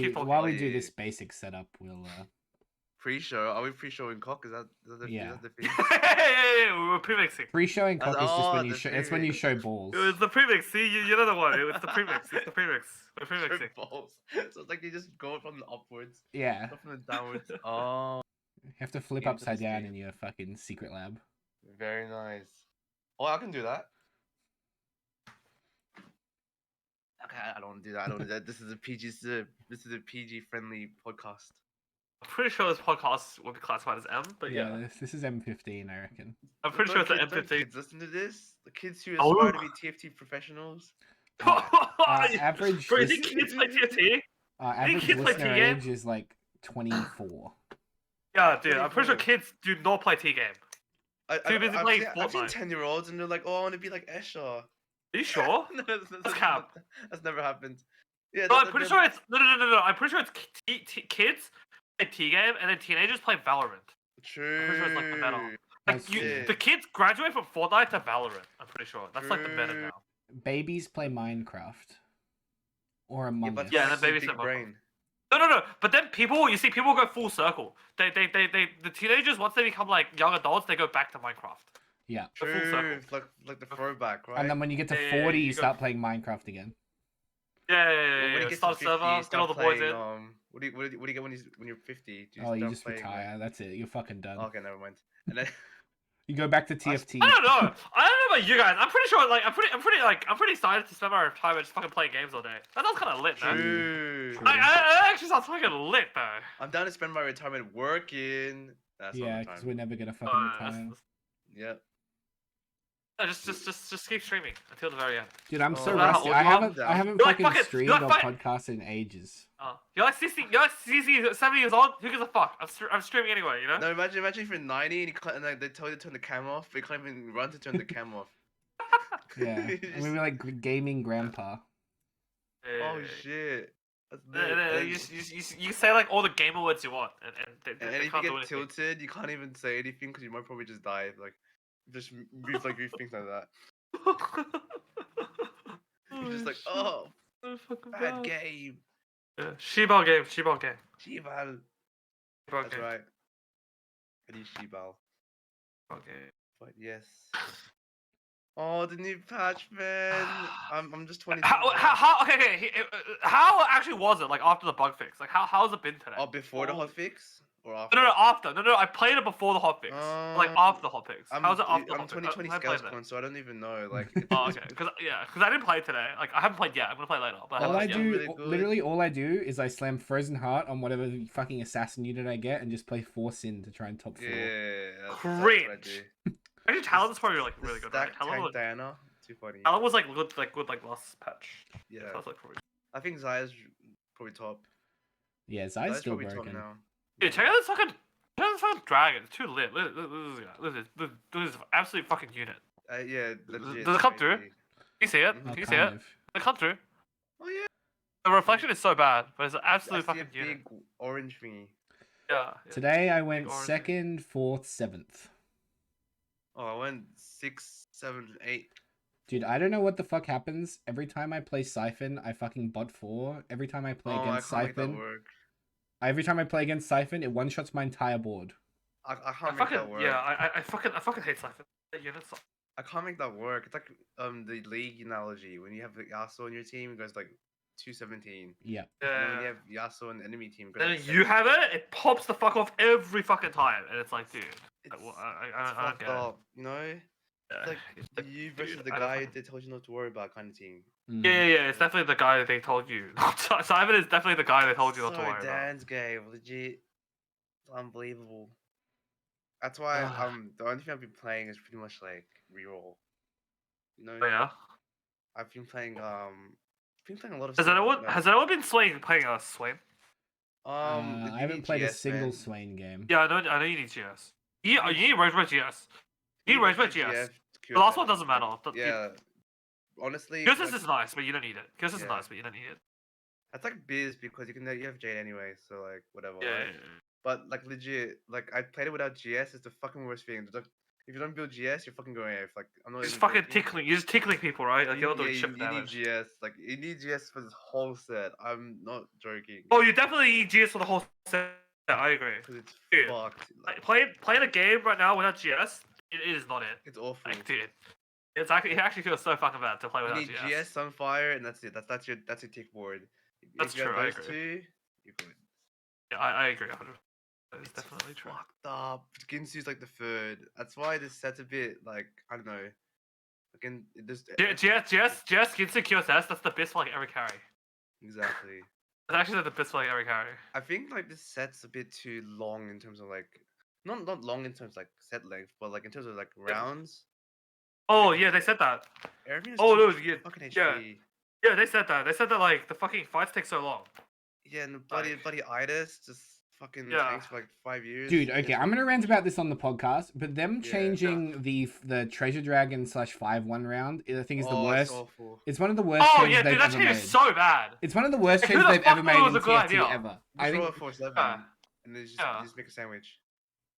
Keep talking. While we do this basic setup, we'll Pre-show? Are we pre-showing cock? Is that the Yeah. is that the thing? We were pre-mixing. pre-showing cock is just when the you show. It's when you pre-mix. show balls. It was the premix. See, you know the one. It's the premix. It's the premix. We're premixing. Balls. So it's like you just go from the upwards, Yeah. not from the downwards. Oh, You have to flip upside down Interesting. in your fucking secret lab. very nice. Oh, I can do that. Okay, I don't want to do that. I don't want to do that. This is a PG. This is a PG friendly podcast. I'm pretty sure this podcast will be classified as M, but yeah. This is M15, I reckon. I'm pretty sure it's an Don't M15. kids listen to this. The kids who Oh. aspire to be TFT professionals. Average. Bro, you think kids play TFT? Average kids play listener T-game? age is like 24. Yeah, dude. I'm pretty sure 24. kids do not play T game. Too busy playing I've seen Fortnite. 10-year-olds and they're like, "Oh, I want to be like Esha." Are you sure? No, That's cap. That's never happened. Yeah, No, I'm pretty sure it's no. I'm pretty sure it's kids play T game and then teenagers play Valorant. True. I'm pretty sure it's like the meta. Like That's sick. the kids graduate from Fortnite to Valorant. I'm pretty sure that's like the meta True. now. Babies play Minecraft. Or Among but Us. Yeah, that's then a maybe big some- brain. No. But then you see people go full circle. The teenagers once they become like young adults, they go back to Minecraft. Yeah. The full circle. True. It's like the throwback, right? And then when you get to Yeah, 40, you you go- start playing Minecraft again. When you Yeah. get Start to a 50, server, you get all start the boys playing, in. What do you get when you're 50? Do Oh, you start just playing, retire. That's it. You're fucking done. Okay, never mind. And then You go back to TFT. I don't know about you guys. I'm pretty sure I'm pretty excited to spend my retirement just fucking playing games all day. That sounds kind of lit, man. True. True. I actually sounds fucking lit though. I'm down to spend my retirement working. That's Yeah, all the because time. we're never gonna fucking That's- retire. Yep. No, just keep streaming until the very end. Dude, I'm so Oh, rusty. I wow. haven't You're like fucking fucking- streamed you're or like podcasted in ages. You're like 70 years old. Who gives a fuck? I'm streaming anyway, you know. No, imagine if you're 90 and, like, they tell you to turn the camera off, but you can't even run to turn the camera off. Yeah. You And we were like gaming grandpa. Oh shit. That's You say like all the gamer words you want, and And they if you can't do get anything. tilted, you can't even say anything because you might probably just die. Like, just move like you things like that. You're just like, oh, bad game. Yeah, Shibal game. Shibal. Shibal That's game. right. It is Shibal. Okay. But yes. Oh, the new patch, man. I'm just 22. How actually was it like after the bug fix? Like how's it been today? Oh, before the hotfix or after? No, after. No, I played it before the hotfix. Like after the hotfix. How's it after the I'm hotfix? 2020 I played Scouts it. Con, so I don't even know. Like, Oh, okay. Because I didn't play it today. Like I haven't played yet. I'm gonna play later. But All I haven't played do, yet. really good. literally all I do is I slam Frozen Heart on whatever fucking assassin unit I get and just play Force in to try and top 4. yeah, that's what I Cringe. do. Actually, Talon's probably like The really good. Right? stack Talon tank was, Diana, too funny. Talon was like good last patch. Yeah, So I was like probably. I think Zaya's probably top. Yeah, Zai's Zaya's still probably top broken. now. Dude, check out this fucking dragon. It's too lit. Look at this absolute fucking unit. Yeah, legit. Does it come through? crazy. Can you see it? Oh, Can you see kind it? of. It come through. Oh yeah. The reflection is so bad, but it's an I absolute see a fucking unit. big orange thingy. Yeah. Today I went orange. 2nd, 4th, 7th. Oh, I went 6, 7, 8. Dude, I don't know what the fuck happens. Every time I play Siphon, I fucking bot 4. Every time I play Oh, I against can't make that Siphon, work. every time I play against Siphon, it one-shots my entire board. I I can't make fucking that work. I fucking hate Siphon. That unit's so- I can't make that work. It's like the league analogy. When you have Yasuo on your team, it goes like 217. Yeah. And then when you Yeah. have Yasuo on the enemy team, it goes Then like you have it, it pops the fuck off every fucking time, and it's like, dude, It's, like, it's I don't fucked get it. up, you know? Yeah. It's like It's like, you versus dude, the I don't guy fucking- they told you not to worry about kind of team. Mm. Yeah, it's definitely the guy that they told you. Simon is definitely the guy they told you not to worry about. Dan's game, legit. It's unbelievable. That's why the only thing I've been playing is pretty much like reroll. You know? But yeah. I've been playing a lot of Has stuff, anyone been playing Swain? I haven't played a single Swain game. Yeah, I know you need GS. You need Rage by GS. You need Rage by GS. The last one doesn't matter. Yeah. Honestly, GS like, is nice, but you don't need it. GS is Yeah. nice, but you don't need it. that's like biz because you have Jade anyway, so like whatever. Yeah. Right? But like legit, like I played it without GS. It's the fucking worst thing. Like, If you don't build GS, you're fucking going AF. Like I'm not You're just even fucking joking. tickling. You're just tickling people, right? Like you're not doing Yeah, shit you need damage. GS. Like you need GS for this whole set. I'm not joking. Oh, you definitely need GS for the whole set. I agree. Because it's Dude, fucked. Like, playing a game right now without GS, it is not it. It's awful. Like, dude, it actually feels so fucking bad to play You without need GS. GS, Sunfire, and that's it. That's your tick board. That's if you true, I have those agree. two, you're good. Yeah, I agree. 100%. That is It's definitely true. fucked up. Ginsu's like the third. That's why this set's a bit like I don't know. Again, there's GS Ginsu QSS. That's the best for like every carry. exactly. It's actually the best for like every carry. I think like this set's a bit too long in terms of like not long in terms of like set length, but like in terms of like rounds. Oh yeah, they said that. Everything is Oh too no, yeah, fucking yeah. HP. Yeah, they said that. They said that like the fucking fights take so long. Yeah, and the bloody itis just fucking Yeah. tanks for like 5 years. Dude, okay, I'm gonna rant about this on the podcast, but them Yeah. changing the Treasure Dragon / 5-1 round, I think is the It's worst. awful. It's one of the worst Oh changes yeah, they've dude, that ever change made. is so bad. It's one of the worst Like, who changes the they've fuck ever thought made it was in a good TFT idea? ever. I Just roll think a 4-7 Yeah. and then just, Yeah. you just make a sandwich.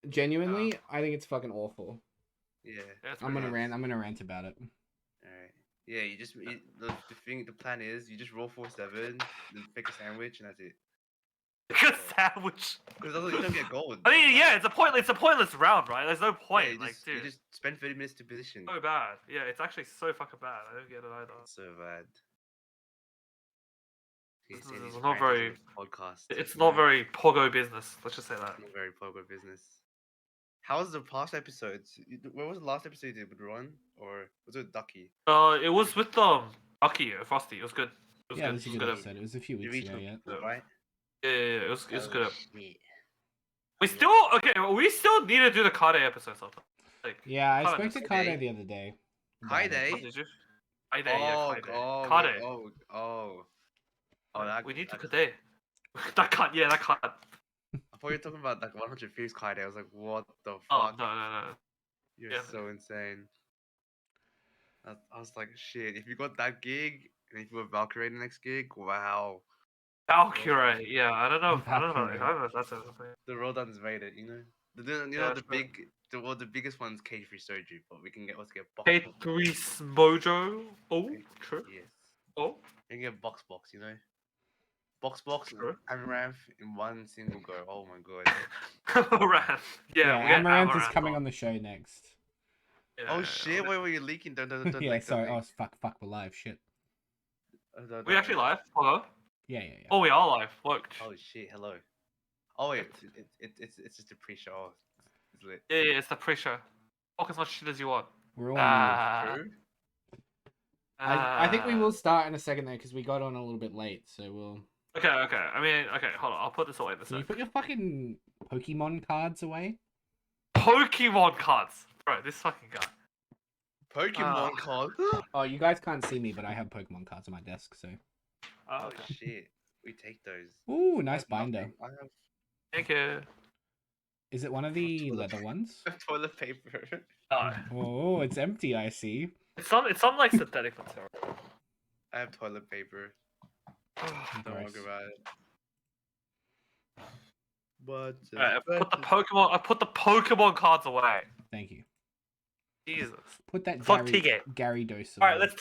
genuinely, I think it's fucking awful. Yeah. Yeah, it's I'm pretty gonna nice. rant about it. Alright. Yeah, the plan is you just roll 4-7, then make a sandwich, and that's it. Good sandwich. Because otherwise you don't get gold. I mean, yeah, it's a pointless round, right? There's no Yeah, point. you Like, just, dude, you just spend 30 minutes to position. so bad. Yeah, it's actually so fucking bad. I don't get it either. It's so bad. It's He's saying it's these not rants on very. this podcast. It's you not know? very pogo business. Let's just say that. Not very pogo business. How was the past episodes? What was the last episode you did with Ron? Or was it Ducky? It was with Aki Frosty. It was good. It was Yeah, good. it was a It good was good. episode. It was a few You weeks reached ago, the yeah. goal, right? Yeah, it was Oh, good. shit. We Yeah. still we still need to do the Kade episode sometime. Like, Yeah, I Kade. spoke to Kade. Kade the other day. Hi, about it. Day. What did you? Kade, yeah, Kade. Kade. Oh, that. We need to that- Kade. That cut, yeah, that cut. I thought you were talking about like 100 Thieves Kaide. I was like, what the Oh fuck? no. You're yeah. so insane. I was like, shit. If you got that gig, and if you were Valkyrie the next gig, wow. Valkyrie, yeah, I don't know. Valkyrie. If that's a thing. The Rodan's rated, you know. You Yeah, know the true. the biggest one's cage free surgery, but let's get box. K3 Mojo. Oh, true. Yes. Oh, You can get box, you know. Box, True. Amaranth in one single go. Oh my god. Amaranth. Yeah, we get Amaranth is Amaranth coming on the show next. Yeah, Oh yeah, shit! Wait, you're leaking. Don't Yeah, leak, sorry. don't Oh, leak. fuck, we're live. Shit. We actually live? Hello? Yeah. Oh, we are live. Look. Oh shit! Hello. Oh wait, it's just a pre-show. Oh, it's lit. Yeah, it's the pre-show. Talk as much shit as you want. We're all True. I think we will start in a second though, because we got on a little bit late, so we'll. Okay. I mean, okay, hold on. I'll put this away in a Can you sec. put your fucking Pokemon cards away? Pokemon cards. Bro, this fucking guy. Pokemon card. Oh, you guys can't see me, but I have Pokemon cards on my desk, so. Oh, Oh okay. shit! We take those. Ooh, I nice have binder. nothing. I have Thank you. Is it one of the Toilet leather ones? toilet paper. No. Oh, it's empty, I see. It's some like synthetic material. I have toilet paper. Don't Gross. worry about it. But Alright, I put the Pokemon cards away. Thank you. Jesus. Put that Fuck T-game. Gary dose. Alright, let's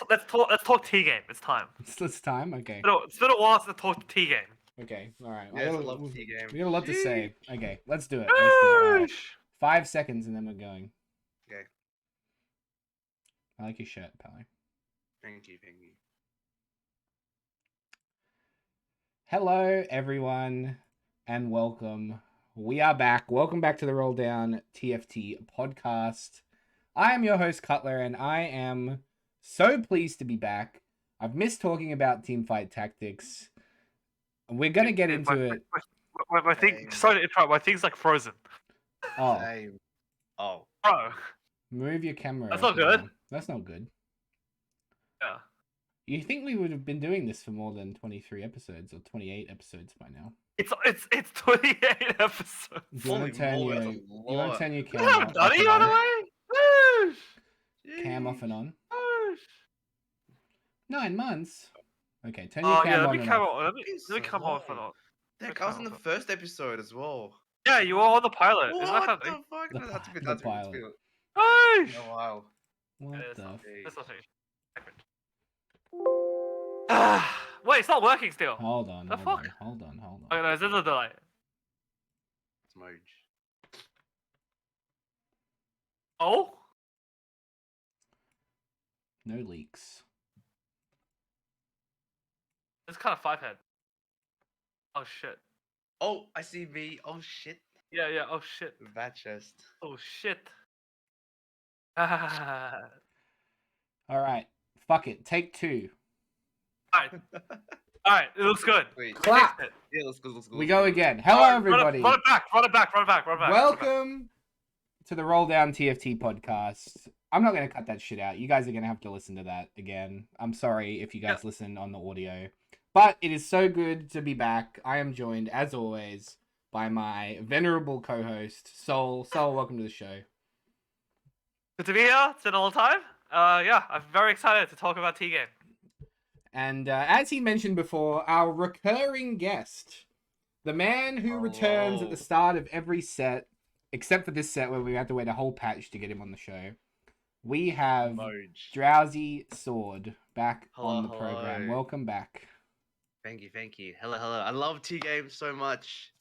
talk T game. It's time. It's time. Okay. It's been a while since I talked T game. Okay. All right. Yeah, it's a love tea game. We got a lot to say. Okay, let's do it. Let's do it. All right. Sheesh. 5 seconds and then we're going. Okay. I like your shirt, Pally. Thank you. Hello, everyone, and welcome. We are back. Welcome back to the Roll Down TFT podcast. I am your host, Cutler, and I am so pleased to be back. I've missed talking about teamfight tactics. We're going to get into it. My thing. Sorry to interrupt. My thing's like frozen. Oh, Same. Oh. Bro. move your camera. That's not over good. there. That's not good. Yeah. You think we would have been doing this for more than 23 episodes or 28 episodes by now? It's 28 episodes. Do you want Holy to turn moly, your that's a you want lot. to turn your You camera have Nutty and on the on? way? Whoosh. Cam off and on. Whoosh. 9 months. Okay, turn your Oh cam yeah, let on me and come off. on. Let me so come off and long. on. Heck, I was in the first episode as well. Yeah, you were on the pilot. Isn't that What something? the fuck? The No, that's a bit. the That's a bit. pilot. Hey! Oh wow. What It's the? not. F- It's not finished. Wait, it's not working still. hold on, The hold fuck? on, hold on, hold Oh on. no, this is a delay. Smudge. Oh? No leaks. It's kind of 5-head. Oh shit. Oh, I see me. Oh shit. Yeah, yeah. Oh shit. That chest. Oh shit. Alright. All right, fuck it. Take two. Alright, it looks good. Wait. We Clap. fixed it. Yeah, let's go. Let's go. We let's go go. again. Hello, Alright, everybody. Run it back. Run it back. Run it back. Run it back. Run it back. Welcome to the Roll Down TFT podcast. I'm not going to cut that shit out. You guys are going to have to listen to that again. I'm sorry if you guys listen on the audio. But it is so good to be back. I am joined, as always, by my venerable co-host, Sol. Sol, welcome to the show. Good to be here. It's been a long time. Yeah, I'm very excited to talk about T-Game. And as he mentioned before, our recurring guest, the man who returns at the start of every set, except for this set where we had to wait a whole patch to get him on the show. We have Smudge. Drowsy Sword back on the Hello, program. hello. Welcome back. Thank you. Hello. I love T game so much.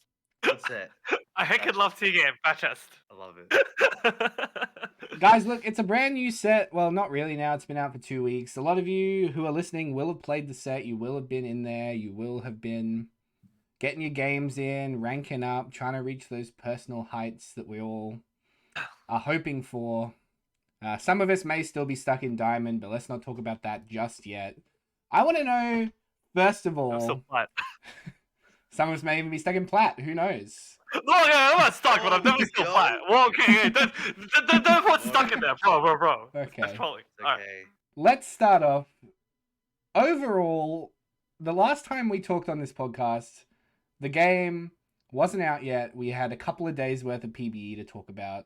What's it? I heckin' love T-Game. Bat chest. I love it. Guys, look, it's a brand new set. Well, not really now. It's been out for 2 weeks. A lot of you who are listening will have played the set. You will have been in there. You will have been getting your games in, ranking up, trying to reach those personal heights that we all are hoping for. Some of us may still be stuck in Diamond, but let's not talk about that just yet. I want to know, first of I'm still all, flat. some of us may even be stuck in Plat. Who knows? No, yeah, I'm not stuck, but I'm definitely still yo. flat. Well, okay, don't put stuck in there, bro. Okay. That's probably. It's Alright. okay. Let's start off. Overall, the last time we talked on this podcast, the game wasn't out yet. We had a couple of days worth of PBE to talk about.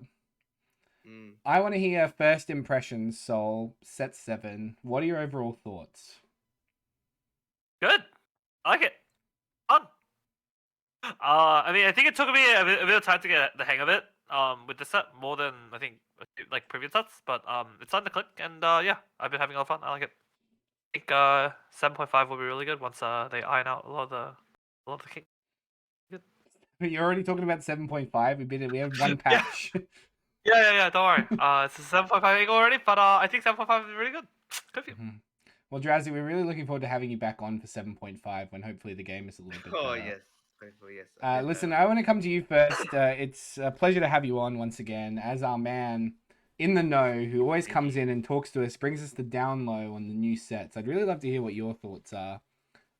Mm. I want to hear first impressions, Sol. Set 7. What are your overall thoughts? Good. I like it. Fun. I mean, I think it took me a bit of time to get the hang of it. With this set more than I think like previous sets, but it's starting to click, and yeah, I've been having a lot of fun. I like it. I think 7.5 will be really good once they iron out a lot of the kinks. You're already talking about 7.5. We have one patch. Yeah. Don't worry. It's a 7.5 already, but I think 7.5 is really good. Good for you. Mhm. Well, Drowsy, we're really looking forward to having you back on for 7.5 when hopefully the game is a little bit Oh better. yes. Grateful, yes. a bit Listen, better. I want to come to you first. It's a pleasure to have you on once again as our man in the know who always comes in and talks to us, brings us the down low on the new sets. I'd really love to hear what your thoughts are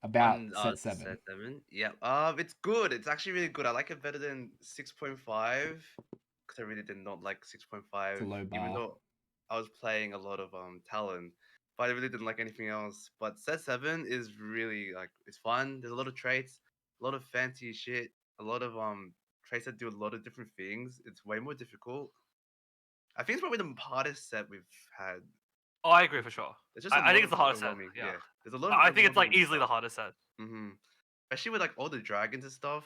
about On, set 7. Set 7. Yeah. It's good. It's actually really good. I like it better than 6.5 because I really did not like 6.5. It's a low Even bar. though I was playing a lot of Talon, but I really didn't like anything else. But set 7 is really like it's fun. There's a lot of traits, a lot of fancy shit, a lot of traits that do a lot of different things. It's way more difficult. I think it's probably the hardest set we've had. Oh, I agree for sure. It's just a I lot think it's of the hardest set. overwhelming- Yeah. There's a lot. Of I think it's like overwhelming easily the stuff. hardest set. Especially with like all the dragons and stuff.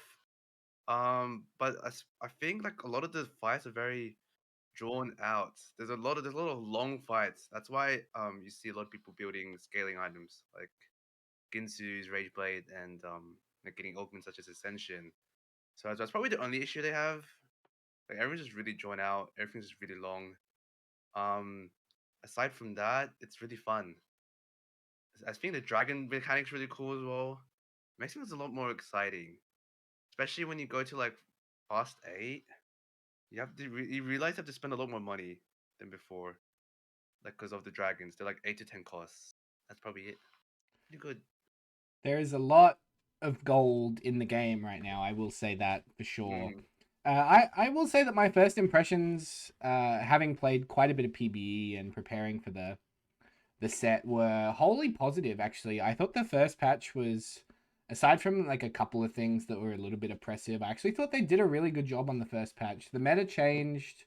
But I think like a lot of the fights are very drawn out. There's a lot of long fights. That's why you see a lot of people building scaling items like Ginsu's Rage Blade and like getting augments such as Ascension. So that's probably the only issue they have. Like everyone's just really drawn out. Everything's just really long. Aside from that, it's really fun. I think the dragon mechanic's really cool as well. Makes things a lot more exciting, especially when you go to like past 8. You have to you realize you have to spend a lot more money than before, like because of the dragons. They're like 8 to 10 costs. That's probably it. Pretty good. There is a lot of gold in the game right now. I will say that for sure. I will say that my first impressions, having played quite a bit of PBE and preparing for the set, were wholly positive. Actually, I thought the first patch was, aside from like a couple of things that were a little bit oppressive, I actually thought they did a really good job on the first patch. The meta changed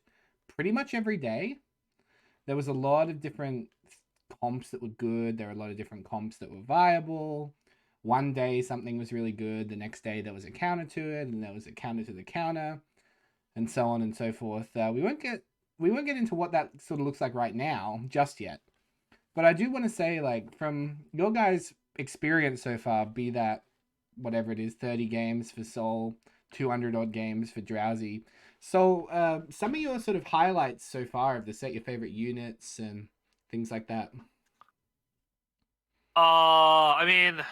pretty much every day. There was a lot of different comps that were good. There were a lot of different comps that were viable. One day something was really good. The next day there was a counter to it, and there was a counter to the counter, and so on and so forth. We won't get we won't get into what that sort of looks like right now just yet. But I do want to say, like, from your guys' experience so far, be that whatever it is, 30 games for Soul, 200 odd games for Drowsy. So, some of your sort of highlights so far of the set, your favorite units and things like that. I mean,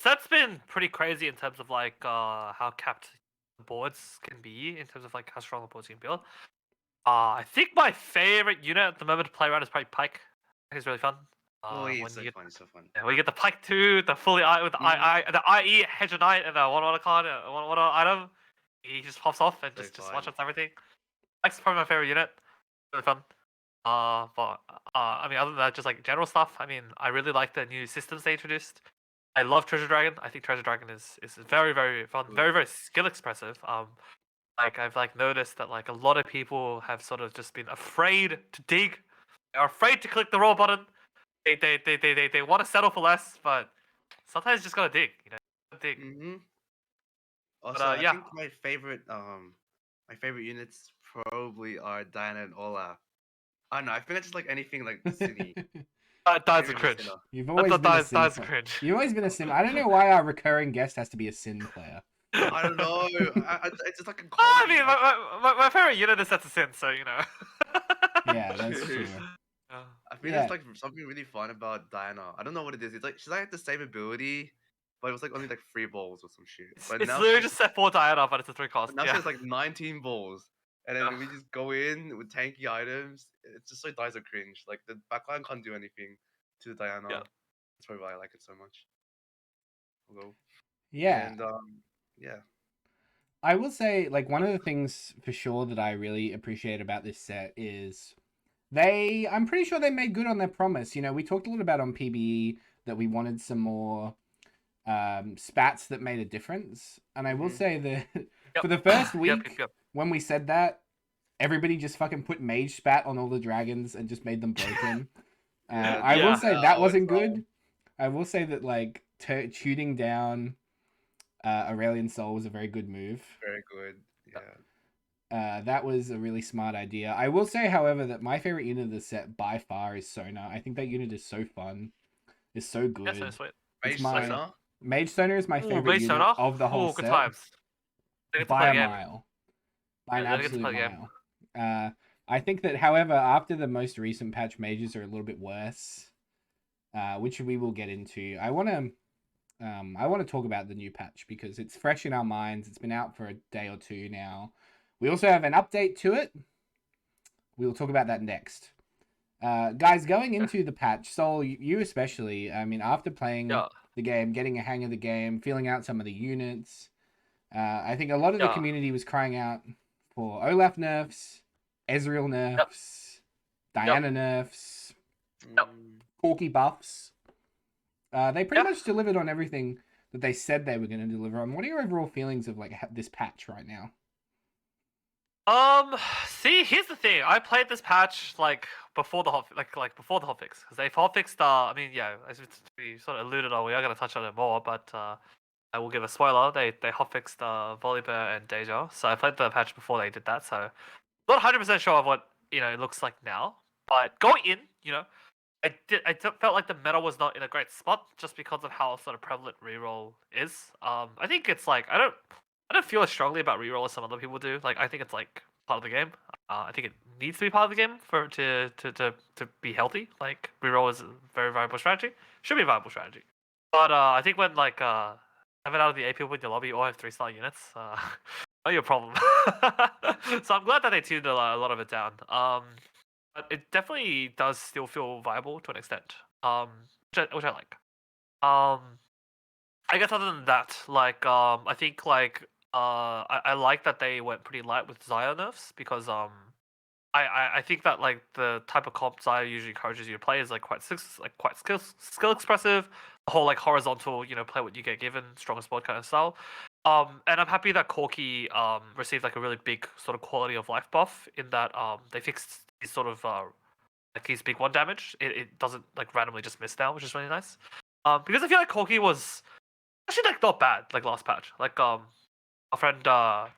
that's been pretty crazy in terms of like how capped the boards can be in terms of like how strong the boards can build. I think my favorite unit at the moment to play around is probably Pike. I think it's really fun. Oh, When it's so you fun. It's so fun. yeah, when you get the Pike 2, the fully I with the the IE Hedge of Knight and the one card, one item, he just pops off and So just fun. one shots everything. Pike's probably my favorite unit. Really fun. But I mean, other than that, just like general stuff. I mean, I really like the new systems they introduced. I love Treasure Dragon. I think Treasure Dragon is very very fun, Good. very very skill expressive. Like I've like noticed that like a lot of people have sort of just been afraid to dig. They're afraid to click the roll button. They want to settle for less, but sometimes you just gotta dig. You know, dig. Mm-hmm. But Also, I yeah, think my favorite units probably are Diana and Olaf. I don't know. I feel that's just like anything like Cine. dies a Favorite cringe. Sinner. You've always That been a dies Sim a player. cringe. You've always been a Sim. I don't know why our recurring guest has to be a Sin player. I don't know. It's just like a I calling. mean, my favorite unit is sets of sin, so you know. Yeah, that's true. I think Yeah. there's like something really fun about Diana. I don't know what it is. It's like she's like the same ability, but it was like only like 3 balls or some shit. But It's now literally she just set 4 Diana, but it's a 3 cost. But now she Yeah. has like 19 balls. And then Yeah. we just go in with tanky items. It's just so Dies are cringe. Like the backline can't do anything to the Diana. Yeah. That's probably why I like it so much. Hello. Yeah. And yeah. I will say, like, one of the things for sure that I really appreciate about this set is I'm pretty sure they made good on their promise. You know, we talked a little about on PBE that we wanted some more spats that made a difference. And I will say that for the first week, when we said that, everybody just fucking put mage spat on all the dragons and just made them broken. Yeah, I will Yeah. say that wasn't good. I will say that, like, shooting down Aurelian Soul was a very good move. Very good. Yeah. That was a really smart idea. I will say, however, that my favorite unit of the set by far is Sona. I think that unit is so fun. It's so good. That's so sweet. It's Mage my Sona? Mage Sona is my Ooh, favorite Mage unit Sona? of the whole Ooh, good set times. They get to by play a the game. mile, by an Yeah, they get to absolute play the game. mile. I think that, however, after the most recent patch, mages are a little bit worse, which we will get into. I want to talk about the new patch because it's fresh in our minds. It's been out for a day or two now. We also have an update to it. We will talk about that next. Guys, going into the patch, Soul, you especially, I mean, after playing the game, getting a hang of the game, feeling out some of the units, I think a lot of the community was crying out for Olaf nerfs, Ezreal nerfs, Diana nerfs, Corki buffs. They pretty much delivered on everything that they said they were going to deliver on. What are your overall feelings of like this patch right now? See, here's the thing. I played this patch like before the hot before the hotfix because they've hotfixed. I mean, yeah, as we sort of alluded on, we are gonna touch on it more, but I will give a spoiler. They hotfixed Volibear and Deja, so I played the patch before they did that. So not 100% sure of what it looks like now, but going in, I felt like the meta was not in a great spot just because of how sort of prevalent reroll is. I think it's like I don't feel as strongly about reroll as some other people do. Like I think it's like part of the game. I think it needs to be part of the game for to be healthy. Like reroll is a very viable strategy. Should be a viable strategy. But I think when like 7 out of the 8 people in your lobby all have 3-star units, not your problem. So I'm glad that they tuned a lot of it down. But it definitely does still feel viable to an extent. Which I like. I guess other than that, like I think like I like that they went pretty light with Xayah nerfs because I think that like the type of comp Xayah usually encourages you to play is like quite skill expressive, the whole like horizontal, play what you get given, strongest board kind of style. And I'm happy that Corki received like a really big sort of quality of life buff in that they fixed his sort of like his big 1 damage. It doesn't like randomly just miss now, which is really nice. Because I feel like Corki was actually like not bad like last patch. Like our friend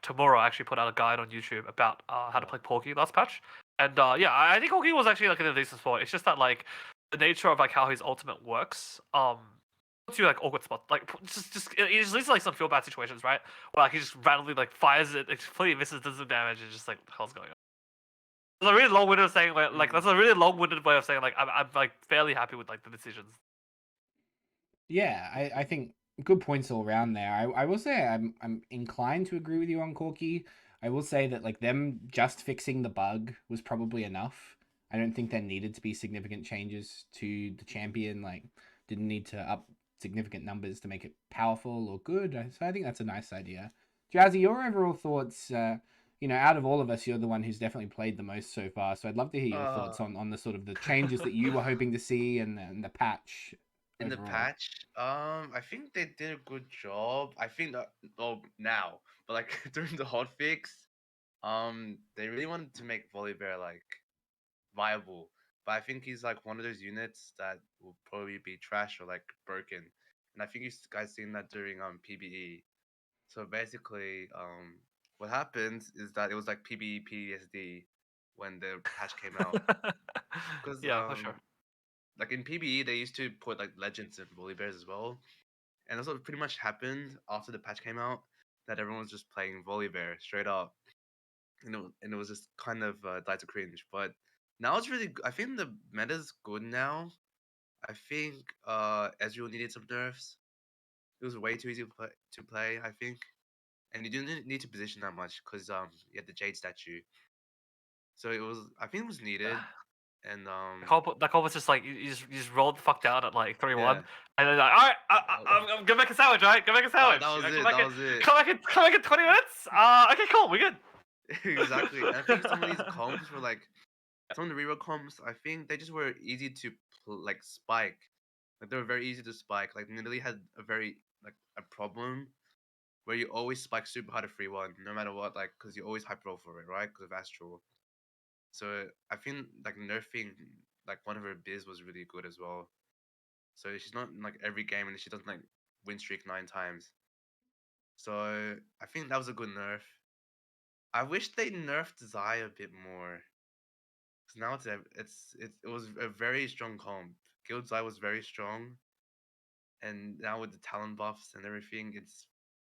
Tomorrow actually put out a guide on YouTube about how to play Corki last patch. And yeah, I think Corki was actually like in a decent spot. It's just that like the nature of like how his ultimate works, puts you like awkward spots. Like just it just leads to like some feel bad situations, right? Where like he just randomly like fires it, it completely misses, does some damage, and just like what the hell's going on. That's a really long-winded of saying like that's a really long-winded way of saying like I'm like fairly happy with like the decisions. Yeah, I think good points all around there. I will say I'm inclined to agree with you on Corky. I will say that like them just fixing the bug was probably enough. I don't think there needed to be significant changes to the champion. Like didn't need to up significant numbers to make it powerful or good. So I think that's a nice idea. Jazzy, your overall thoughts? Out of all of us, you're the one who's definitely played the most so far. So I'd love to hear your thoughts on the sort of the changes that you were hoping to see and the patch In the overall. patch, I think they did a good job. I think that now, but like during the hotfix, they really wanted to make Volibear like viable. But I think he's like one of those units that will probably be trash or like broken. And I think you guys seen that during PBE. So basically, what happens is that it was like PBE PTSD when the patch came out. Because Yeah, for sure. like in PBE they used to put like legends in Volibears as well. And that's what pretty much happened after the patch came out, that everyone was just playing Volibear straight up. And it was just kind of died to cringe. But now it's really I think the meta's good now. I think Ezreal needed some nerfs. It was way too easy to play, I think. And you didn't need to position that much because you had the Jade statue. So I think it was needed. And That call was just like you just rolled the fuck down at like 3-1, yeah. and then like, all right, I'm gonna make a sandwich, right? Gonna make a sandwich. That was You know, it. That was it. Come back in 20 minutes. Okay, cool, we good. Exactly. And I think some of these comps were like some of the reroll comps. I think they just were easy to like spike. Like they were very easy to spike. Like Nidalee had a very like a problem where you always spike super hard at 3-1, no matter what, like because you always hyper roll for it, right? Because of Astral. So I think like nerfing like one of her biz was really good as well. So she's not in like every game and she doesn't like win streak 9 times. So I think that was a good nerf. I wish they nerfed Zai a bit more. Cause now it was a very strong comp. Guild Zai was very strong, and now with the talent buffs and everything, it's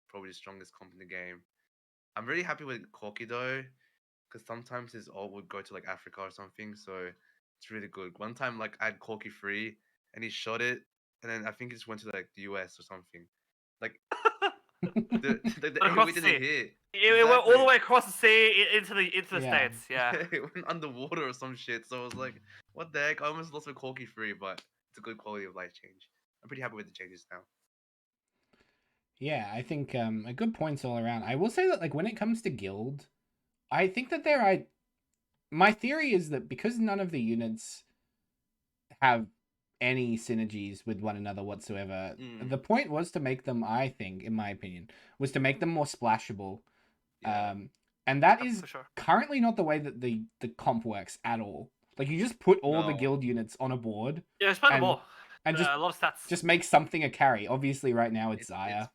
probably the strongest comp in the game. I'm really happy with Corki though, because sometimes his ult would go to like Africa or something, so it's really good. One time like I had Corki free and he shot it, and then I think he just went to like the US or something. Like the Across AoE the didn't sea. hit. It went all the Exactly. way across the sea into the Yeah. states. Yeah. It went underwater or some shit. So I was like, what the heck? I almost lost my Corki free, but it's a good quality of life change. I'm pretty happy with the changes now. Yeah, I think a good points all around. I will say that like when it comes to guild, I think that my theory is that because none of the units have any synergies with one another whatsoever, the point was to make them, I think, in my opinion, was to make them more splashable. Yeah. And that Yeah, is for sure. currently not the way that the comp works at all. Like you just put all the No. guild units on a board Yeah, just play them all. and A lot of stats. just make something a carry. Obviously, right now it's It's Zaya.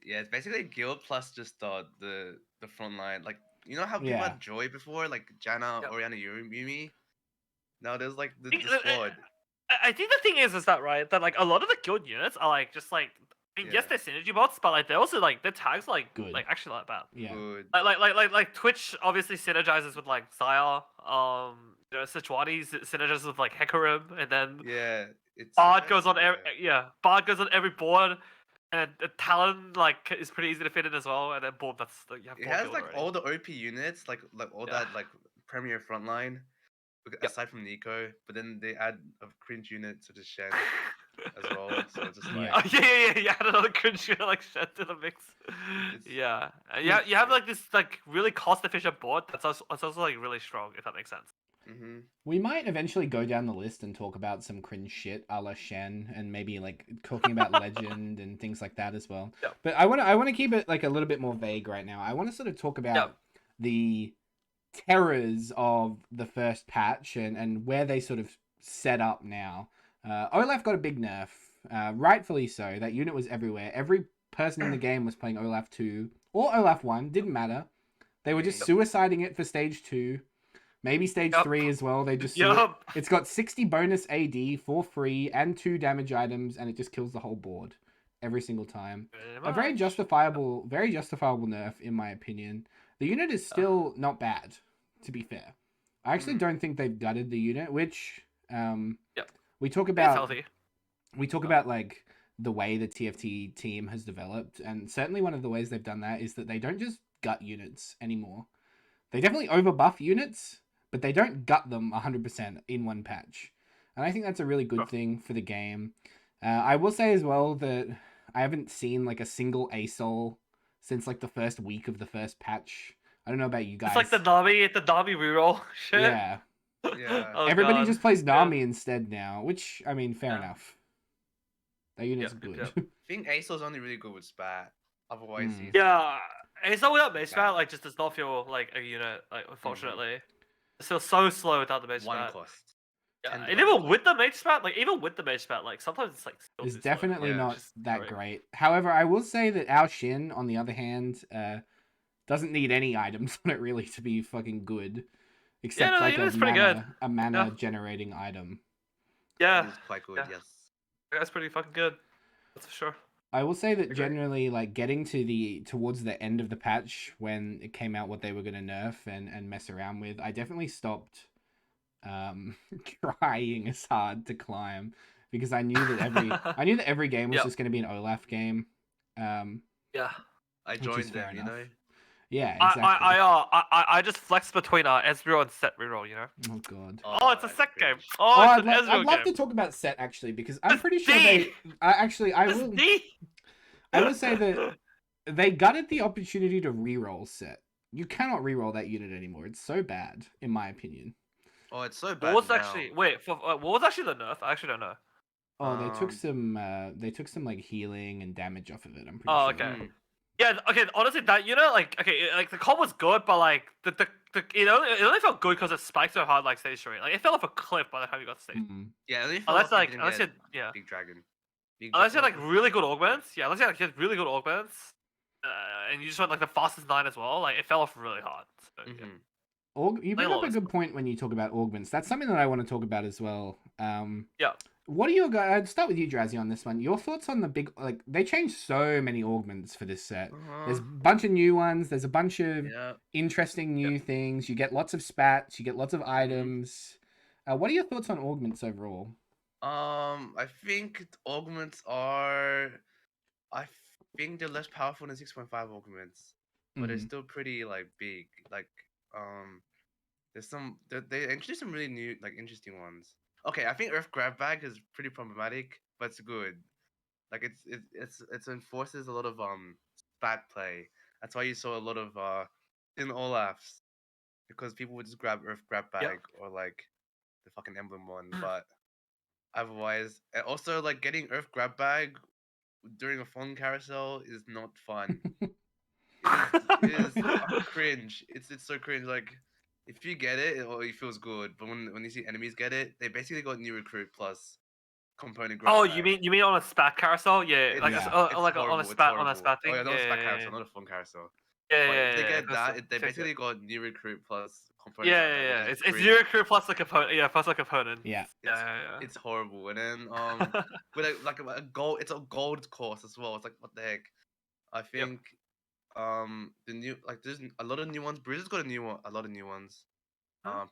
yeah, it's basically guild plus just the front line. Like you know how people Yeah. had Joy before, like Janna, Yep. Orianna, Yumi. Now there's like the think- squad. I think the thing is that right that like a lot of the guild units are like just like I mean yes Yeah. they're synergy bots but like they're also like their tags are, like Good. like actually not bad. Yeah. Good. Like Twitch obviously synergizes with like Xayah, Sejuani synergizes with like Hecarim, and then Yeah. It's Bard goes on yeah. Bard goes on every board, and Talon like is pretty easy to fit in as well, and then boom, that's you have It four has guild like already. all the OP units, like all Yeah. that like premier frontline, Yep. aside from Nico. But then they add a cringe unit such as Shen as well. So it's just Yeah. like Oh yeah. You add another cringe unit like Shen to the mix. Yeah, you have like this like really cost efficient board that's also like really strong if that makes sense. mm-hmm. We might eventually go down the list and talk about some cringe shit a la Shen and maybe like talking about Legend and things like that as well. Yep. But I want to keep it like a little bit more vague right now. I want to sort of talk about Yep. the terrors of the first patch and where they sort of set up now. Olaf got a big nerf, rightfully so. That unit was everywhere. Every person in the game was playing Olaf 2 or Olaf 1, didn't matter. They were just suiciding it for stage 2. Maybe stage Yup. 3 as well. They just Yup. it's got 60 bonus AD for free and 2 damage items, and it just kills the whole board every single time. Pretty A very much. justifiable nerf in my opinion. The unit is still not bad, to be fair. I actually don't think they've gutted the unit, which Yep. we talk It's about healthy. like the way the TFT team has developed, and certainly one of the ways they've done that is that they don't just gut units anymore. They definitely overbuff units, but they don't gut them 100% in one patch. And I think that's a really good thing for the game. I will say as well that I haven't seen like a single ASOL since like the first week of the first patch. I don't know about you guys. It's like the Nami reroll shit. Yeah. Yeah. Oh, Everybody God. just plays Yeah. Nami instead now, which, I mean, fair Yeah. enough. That unit's Yep, good. yep. I think ASO's only really good with Spat. Otherwise, he's Yeah, it's not without mage Bad. spat. Like, just does not feel like a unit. Like, unfortunately, it feels so slow without the mage one spat. cost. Yeah, 10 and damage. even with the mage spat, like sometimes it's like still It's too slow. definitely Yeah. not Just that sorry. great. However, I will say that our Shin, on the other hand, doesn't need any items on it really to be fucking good, except no, like it's pretty good. a mana Yeah. generating item. Yeah, It is quite good, yeah. yes. That's pretty fucking good. That's for sure. I will say that Agree. generally, like getting towards the end of the patch when it came out what they were gonna nerf and mess around with, I definitely stopped trying as hard to climb because I knew that every game was Yep. just gonna be an Olaf game. Yeah. I Which is joined fair them, you enough. know? Yeah, exactly. I just flexed between Ezreal and set reroll. You know. Oh god. Oh, it's a that's set game. cringe. Oh, it's an I'd Ezreal love game. to talk about set actually because I'm It's pretty sure D! I It's will D. I will say that they gutted the opportunity to reroll set. You cannot reroll that unit anymore. It's so bad, in my opinion. Oh, it's so What bad was now. actually what was actually the nerf? I actually don't know. Oh, they took Um, some like healing and damage off of it. I'm pretty Oh, sure. okay. Yeah, okay. Honestly, that like like the comp was good, but like the it only felt good because it spiked so hard like stage 3. Like it fell off a cliff by the time you got to stage. Mm. Yeah, only Unless fell off like if you unless you didn't yeah get Big Dragon. unless you had like really good augments. Yeah, unless you had really good augments. And you just went like the fastest 9 as well. Like it fell off really hard. So, yeah. You bring up a good point when you talk about augments. That's something that I want to talk about as well. Yeah. What are your guys? I'd start with you, Drazzy, on this one. Your thoughts on the big like they changed so many augments for this set. There's a bunch of new ones. There's a bunch of interesting new things. You get lots of spats. You get lots of items. What are your thoughts on augments overall? I think augments are. I think they're less powerful than 6.5 augments, but they're still pretty like big. Like there's some they introduced some really new like interesting ones. Okay, I think Earth Grab Bag is pretty problematic, but it's good. Like it enforces a lot of spat play. That's why you saw a lot of thin Olafs because people would just grab Earth Grab Bag or like the fucking emblem one, but otherwise, and also like getting Earth Grab Bag during a phone carousel is not fun. It is cringe. It's so cringe. Like if you get it, it feels good, but when you see enemies get it, they basically got new recruit plus component grab. Oh, bag. you mean on a spat carousel? Yeah, like It's like on horrible, a it's spat horrible. thing. Oh yeah, not a Yeah, spat yeah, carousel, yeah. not a phone carousel. Yeah, But yeah, if they yeah. get that, they basically got new recruit plus component. Yeah, grab bag, yeah, yeah. which is It's cringe. your crew plus the component. Yeah, plus the component. Yeah. It's horrible. And then with a gold, it's a gold course as well. It's like what the heck? I think the new like there's a lot of new ones. Bruiser's got a lot of new ones.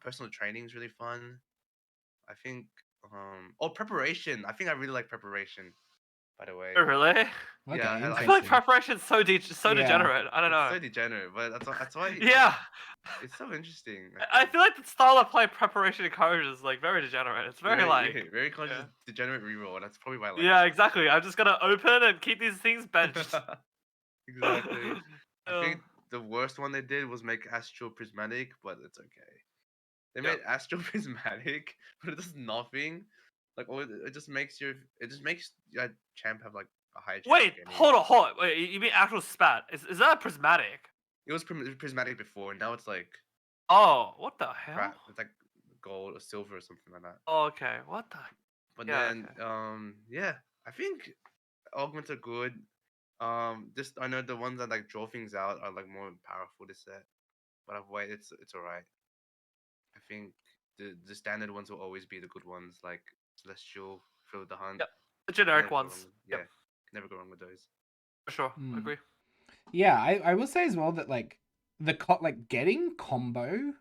Personal training is really fun. I think preparation. I think I really like preparation. By the way. Oh, really? Okay, Yeah, I feel like preparation's so degenerate. I don't know. It's so degenerate, but that's why. Yeah. It's so interesting. I feel like the style of play preparation encourages is like very degenerate. It's very very conscious degenerate reroll, and that's probably why I like yeah, exactly. I'm just gonna open and keep these things benched. Exactly. I think the worst one they did was make Astral Prismatic, but it's okay. They made Astral Prismatic, but it does nothing. Like it just makes your champ have like a higher chance. Wait, hold on. Wait, you mean actual spat? Is that a prismatic? It was prismatic before, and now it's like Oh, what the hell? It's like gold or silver or something like that. Oh, okay, what the? But then, I think augments are good. Just I know the ones that like draw things out are like more powerful to set, but I've waited. It's alright. I think the standard ones will always be the good ones, like Celestial, Fill the Hunt. Yep. The Can generic never go wrong ones. with- Yeah, Yep, can never go wrong with those. for sure. Hmm. I agree. Yeah, I will say as well that like like getting combo,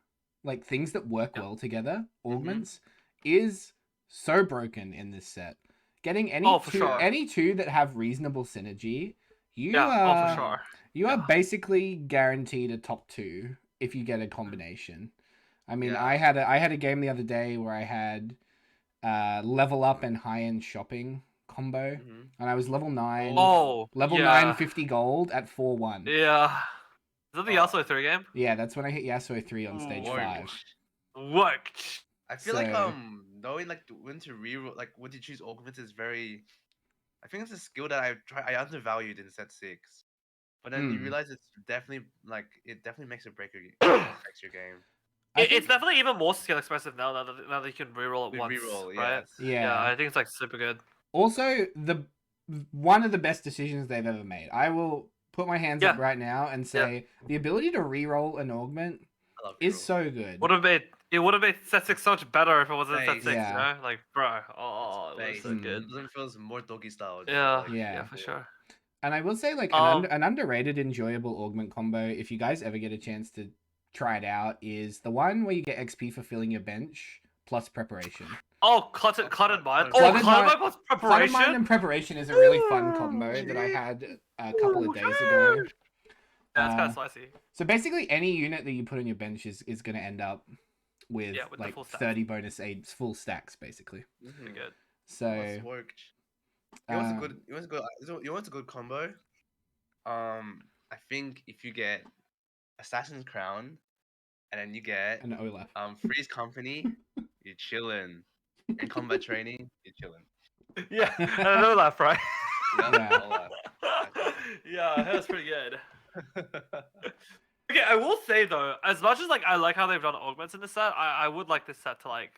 like things that work Yep. well together, augments, is so broken in this set. Getting any Oh, for two sure. any two that have reasonable synergy, you Yeah, are oh, for sure. you are Yeah. basically guaranteed a top 2 if you get a combination. I mean, Yeah. I had a game the other day where I had level up and high end shopping combo, Mm-hmm. and I was level 9, Oh, level yeah. 9 50 gold at 4-1. Yeah. Is that the Oh. Yasuo 3 game? Yeah, that's when I hit Yasuo 3 on stage Ooh. 5. Worked. I feel like So- knowing like when to reroll, like when to choose augments is very. I think it's a skill that I undervalued in set 6, but then you Mm. realize it's definitely it definitely makes or break affects your game. I It's think- definitely even more skill expressive now that you can reroll it With once, reroll, right? yes. Yeah. I think it's like super good. Also, one of the best decisions they've ever made. I will put my hands up Yeah. right now and say the ability to reroll an augment I love is reroll. so good. Would have made set 6 so much better if it wasn't set 6, Yeah. you know? Like, bro, oh, it was Space. so Mm. good. It doesn't feel more doggy style. Yeah, Yeah. for sure. And I will say, like, Um, an underrated, enjoyable augment combo, if you guys ever get a chance to try it out, is the one where you get XP for filling your bench plus preparation. Oh, Cluttered Mind. Cluttered Oh, Mind. Cluttered Mind plus Cluttered preparation. Mind and preparation is a really fun combo that I had a couple of days ago. Yeah, it's kind Uh, of spicy. So basically, any unit that you put on your bench is going to end up with, Yeah, with the like full stacks. 30 bonus aids, full stacks, basically. Mm-hmm. Good. So What's worked? You want a uh, good. You want a good combo. I think if you get Assassin's Crown, and then you get an Olaf. Freeze Company, you're chilling. In combat training, you're chilling. Yeah, I know that, right? Yeah. Olaf. Yeah, that's pretty good. Okay, I will say though, as much as like I like how they've done augments in this set, I would like this set to like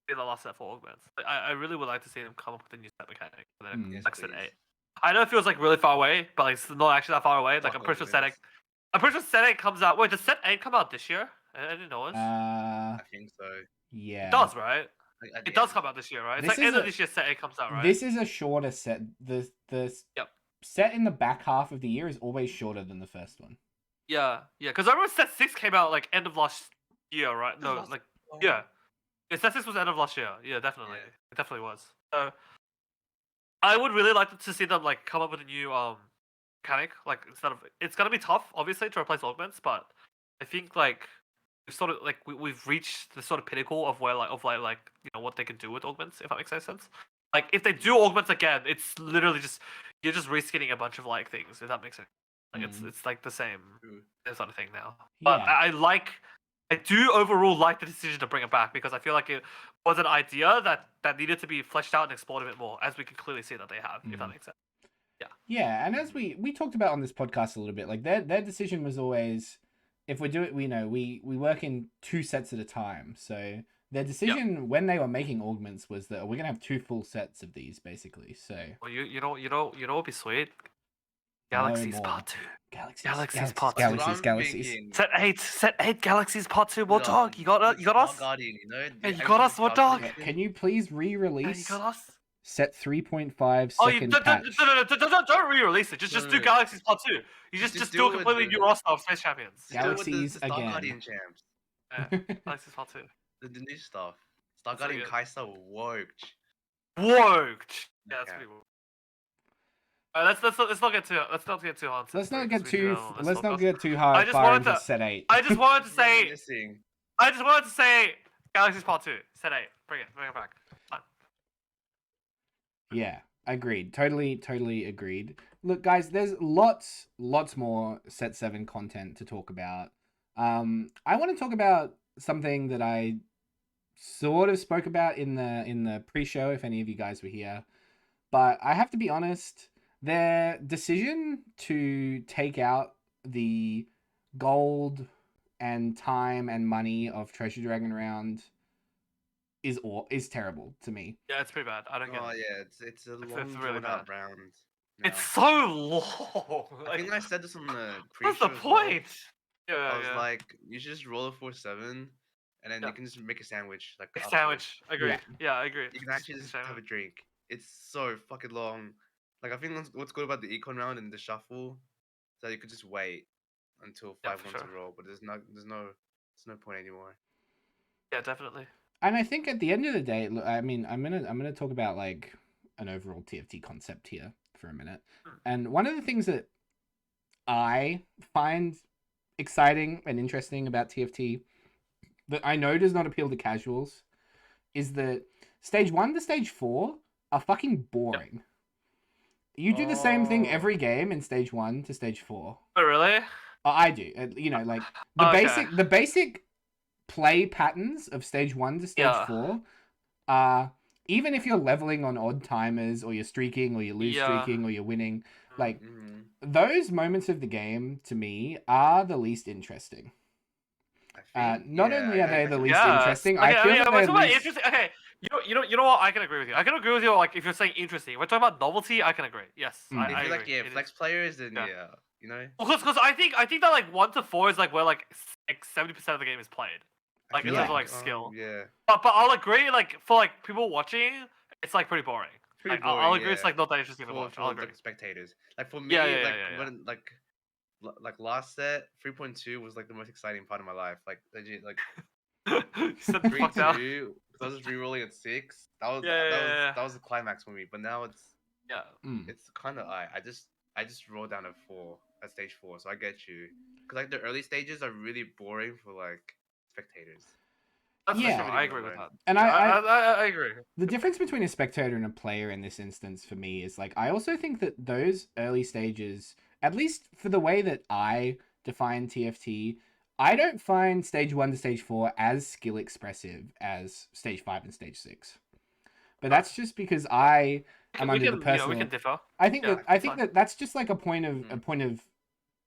be the last set for augments. Like, I really would like to see them come up with a new set mechanic for the Mm. Yes, next set please. 8. I know it feels like really far away, but like, it's not actually that far away. Like I'm pretty sure set 8. I'm pretty sure set 8 comes out. Wait, does set 8 come out this year? I didn't know it. I think so. Yeah. It does, right? Like, at It the does end. come out this year, right? It's This like is end of a- this year set 8 comes out, right? This is a shorter set. The Yep. set in the back half of the year is always shorter than the first one. Yeah, because I remember set 6 came out like end of last year, right? End of No, last- like Oh. yeah. Set 6 was end of last year. Yeah, definitely. Yeah. It definitely was. So I would really like to see them like come up with a new mechanic. Like instead of it's gonna be tough, obviously, to replace augments, but I think like we've sort of like we've reached the sort of pinnacle of where like you know what they can do with augments, if that makes any sense. Like if they do augments again, it's literally just you're just reskinning a bunch of like things, if that makes sense. Like it's like the same True. sort of thing now. But Yeah. I do overall like the decision to bring it back because I feel like it was an idea that needed to be fleshed out and explored a bit more, as we can clearly see that they have, if that makes sense. Yeah, and as we talked about on this podcast a little bit, like their decision was always, if we do it, we work in 2 sets at a time. So their decision when they were making augments was that we're gonna have 2 full sets of these, basically. So Well, you know what would be sweet? No Galaxies more. Part 2. Galaxies, Part two. That's what I'm Galaxies. thinking. Set 8 Galaxies Part 2. More With, dog. You got with us. Star Guardian, you know? Hey, you got us, what dog? Yeah, can you please Yeah, re-release you got us. set 3.5 Oh, you second don't patch? don't re-release it. Just No, do no, no. Galaxies Part 2. You just Just do do a it with completely the- new roster of Space Champions. Just do it with Galaxies the Star again. Guardian champs. Yeah, Galaxies Part 2. The new stuff. Star That's so Guardian good. Kai'Sa worked. Worked. Yeah, that's Okay. pretty cool. Let's not get too hard. to Let's not three, get 'cause we do too that on this let's not podcast. get too I hard just far wanted into to- set 8. I just wanted to say Reminiscing. Galaxies Part 2, set 8. Bring it back. Fine. Yeah, agreed. Totally agreed. Look, guys, there's lots more set 7 content to talk about. I want to talk about something that I sort of spoke about in the pre-show, if any of you guys were here. But I have to be honest, their decision to take out the gold and time and money of Treasure Dragon round is terrible to me. Yeah, it's pretty bad. I don't get Oh it. yeah, it's a It's long really drawn out bad. round. now. It's so long. I think I said this on the what's pre-show the as well. point? Yeah, I was yeah. like, you should just roll a 4/7, and then Yeah. you can just make a sandwich like Like afterwards. sandwich. Agree. Yeah. Yeah, I agree. You can actually just have a drink. It's so fucking long. Like I think what's good about the econ round and the shuffle is that you could just wait until Yeah, 5 for wants sure. to roll, but there's no point anymore. Yeah, definitely. And I think at the end of the day, look, I mean, I'm gonna talk about like an overall TFT concept here for a minute. And one of the things that I find exciting and interesting about TFT that I know does not appeal to casuals is that stage 1 to stage 4 are fucking boring. You do the same thing Oh. every game in stage 1 to stage 4. Oh, really? I do. You know, like the Okay. basic play patterns of stage 1 to stage Yeah. 4 are, even if you're leveling on odd timers or you're streaking or you're loose Yeah. streaking or you're winning, like Mhm. those moments of the game to me are the least interesting. I think, Not only are they I the can least see that. interesting, Okay, I feel that we're they're talking about least. interesting. Okay, you know what? I can agree with you. I can agree with you. Like if you're saying interesting, we're talking about novelty. I can agree. Yes, Mm. If I you like, agree. yeah, It is. flex players, then Yeah. yeah, you know. Because I think that like 1 to 4 is like where like 70% of the game is played. I Like in feel terms of like, like skill. Yeah, But I'll agree. Like for like people watching, it's like pretty boring. it's pretty Like boring. I'll agree. It's Yeah, like not that interesting to for watch. I'll agree. like spectators. Like for Yeah, me, like yeah. when like last set 3.2 was like the most exciting part of my life. Like legit, like You said Three, fuck down. 3-2. I was just re-rolling at 6. Yeah. That was the climax for me. But now Yeah. it's kind of I just roll down at 4 at stage 4. So I get you. Cause like the early stages are really boring for like spectators. That's Yeah. for sure. Really I wanna agree with learn. that. And Yeah, I I agree. the difference between a spectator and a player in this instance for me is like I also think that those early stages, at least for the way that I define TFT, I don't find stage 1 to stage 4 as skill expressive as stage 5 and stage 6. But that's just because I am We under the can, personal. we can differ. I think Yeah, that I it's think fine. that that's just like a point of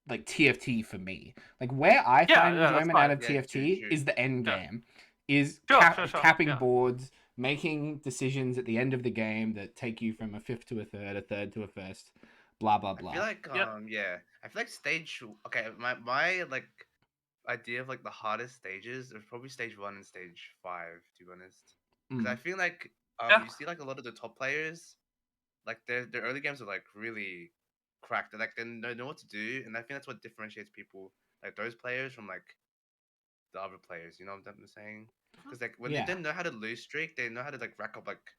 like TFT for me. Like where I Yeah, find yeah, that's enjoyment out fine. of Yeah, TFT true. is the end Yeah. game, is Sure, capping yeah. boards, making decisions at the end of the game that take you from a fifth to a third to a first, blah blah I blah. feel like Yep. yeah. I feel like stage okay, my like idea of like the hardest stages is probably stage 1 and stage 5, to be honest. Because I Mm. feel like Yeah. you see like a lot of the top players, like their early games are like really cracked. Like they know what to do, and I think that's what differentiates people like those players from like the other players. You know what I'm saying? Because like when they Yeah. don't know how to lose streak, they know how to like rack up like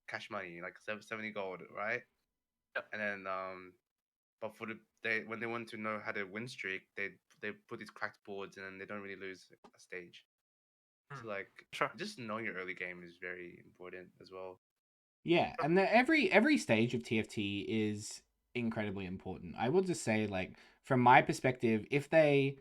cash money, like 70 gold, right? Yep. And then but for they when they want to know how to win streak, they put these cracked boards and then they don't really lose a stage. So like Sure. just knowing your early game is very important as well. Yeah, and every stage of TFT is incredibly important. I will just say, like, from my perspective, if they've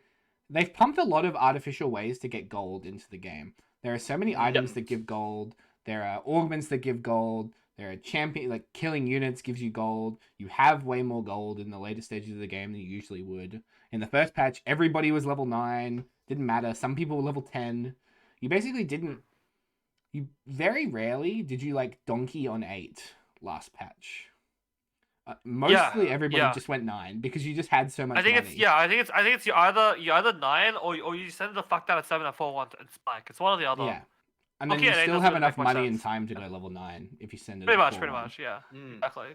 pumped a lot of artificial ways to get gold into the game. There are so many items that give gold. There are augments that give gold. There are champion, like killing units gives you gold. You have way more gold in the later stages of the game than you usually would. In the first patch, everybody was level 9. Didn't matter. Some people were level 10. You basically didn't. You very rarely did you like donkey on 8 last patch. Mostly everybody yeah. just went 9 because you just had so much I think money. I think it's you either 9 or you send the fuck down at 7 and 4-1 and spike. It's one or the other. Yeah. And then Okay, you it still doesn't have really enough make much money and sense. time to go level 9 if you send it Pretty at much, 4-1. yeah. Mm. Exactly.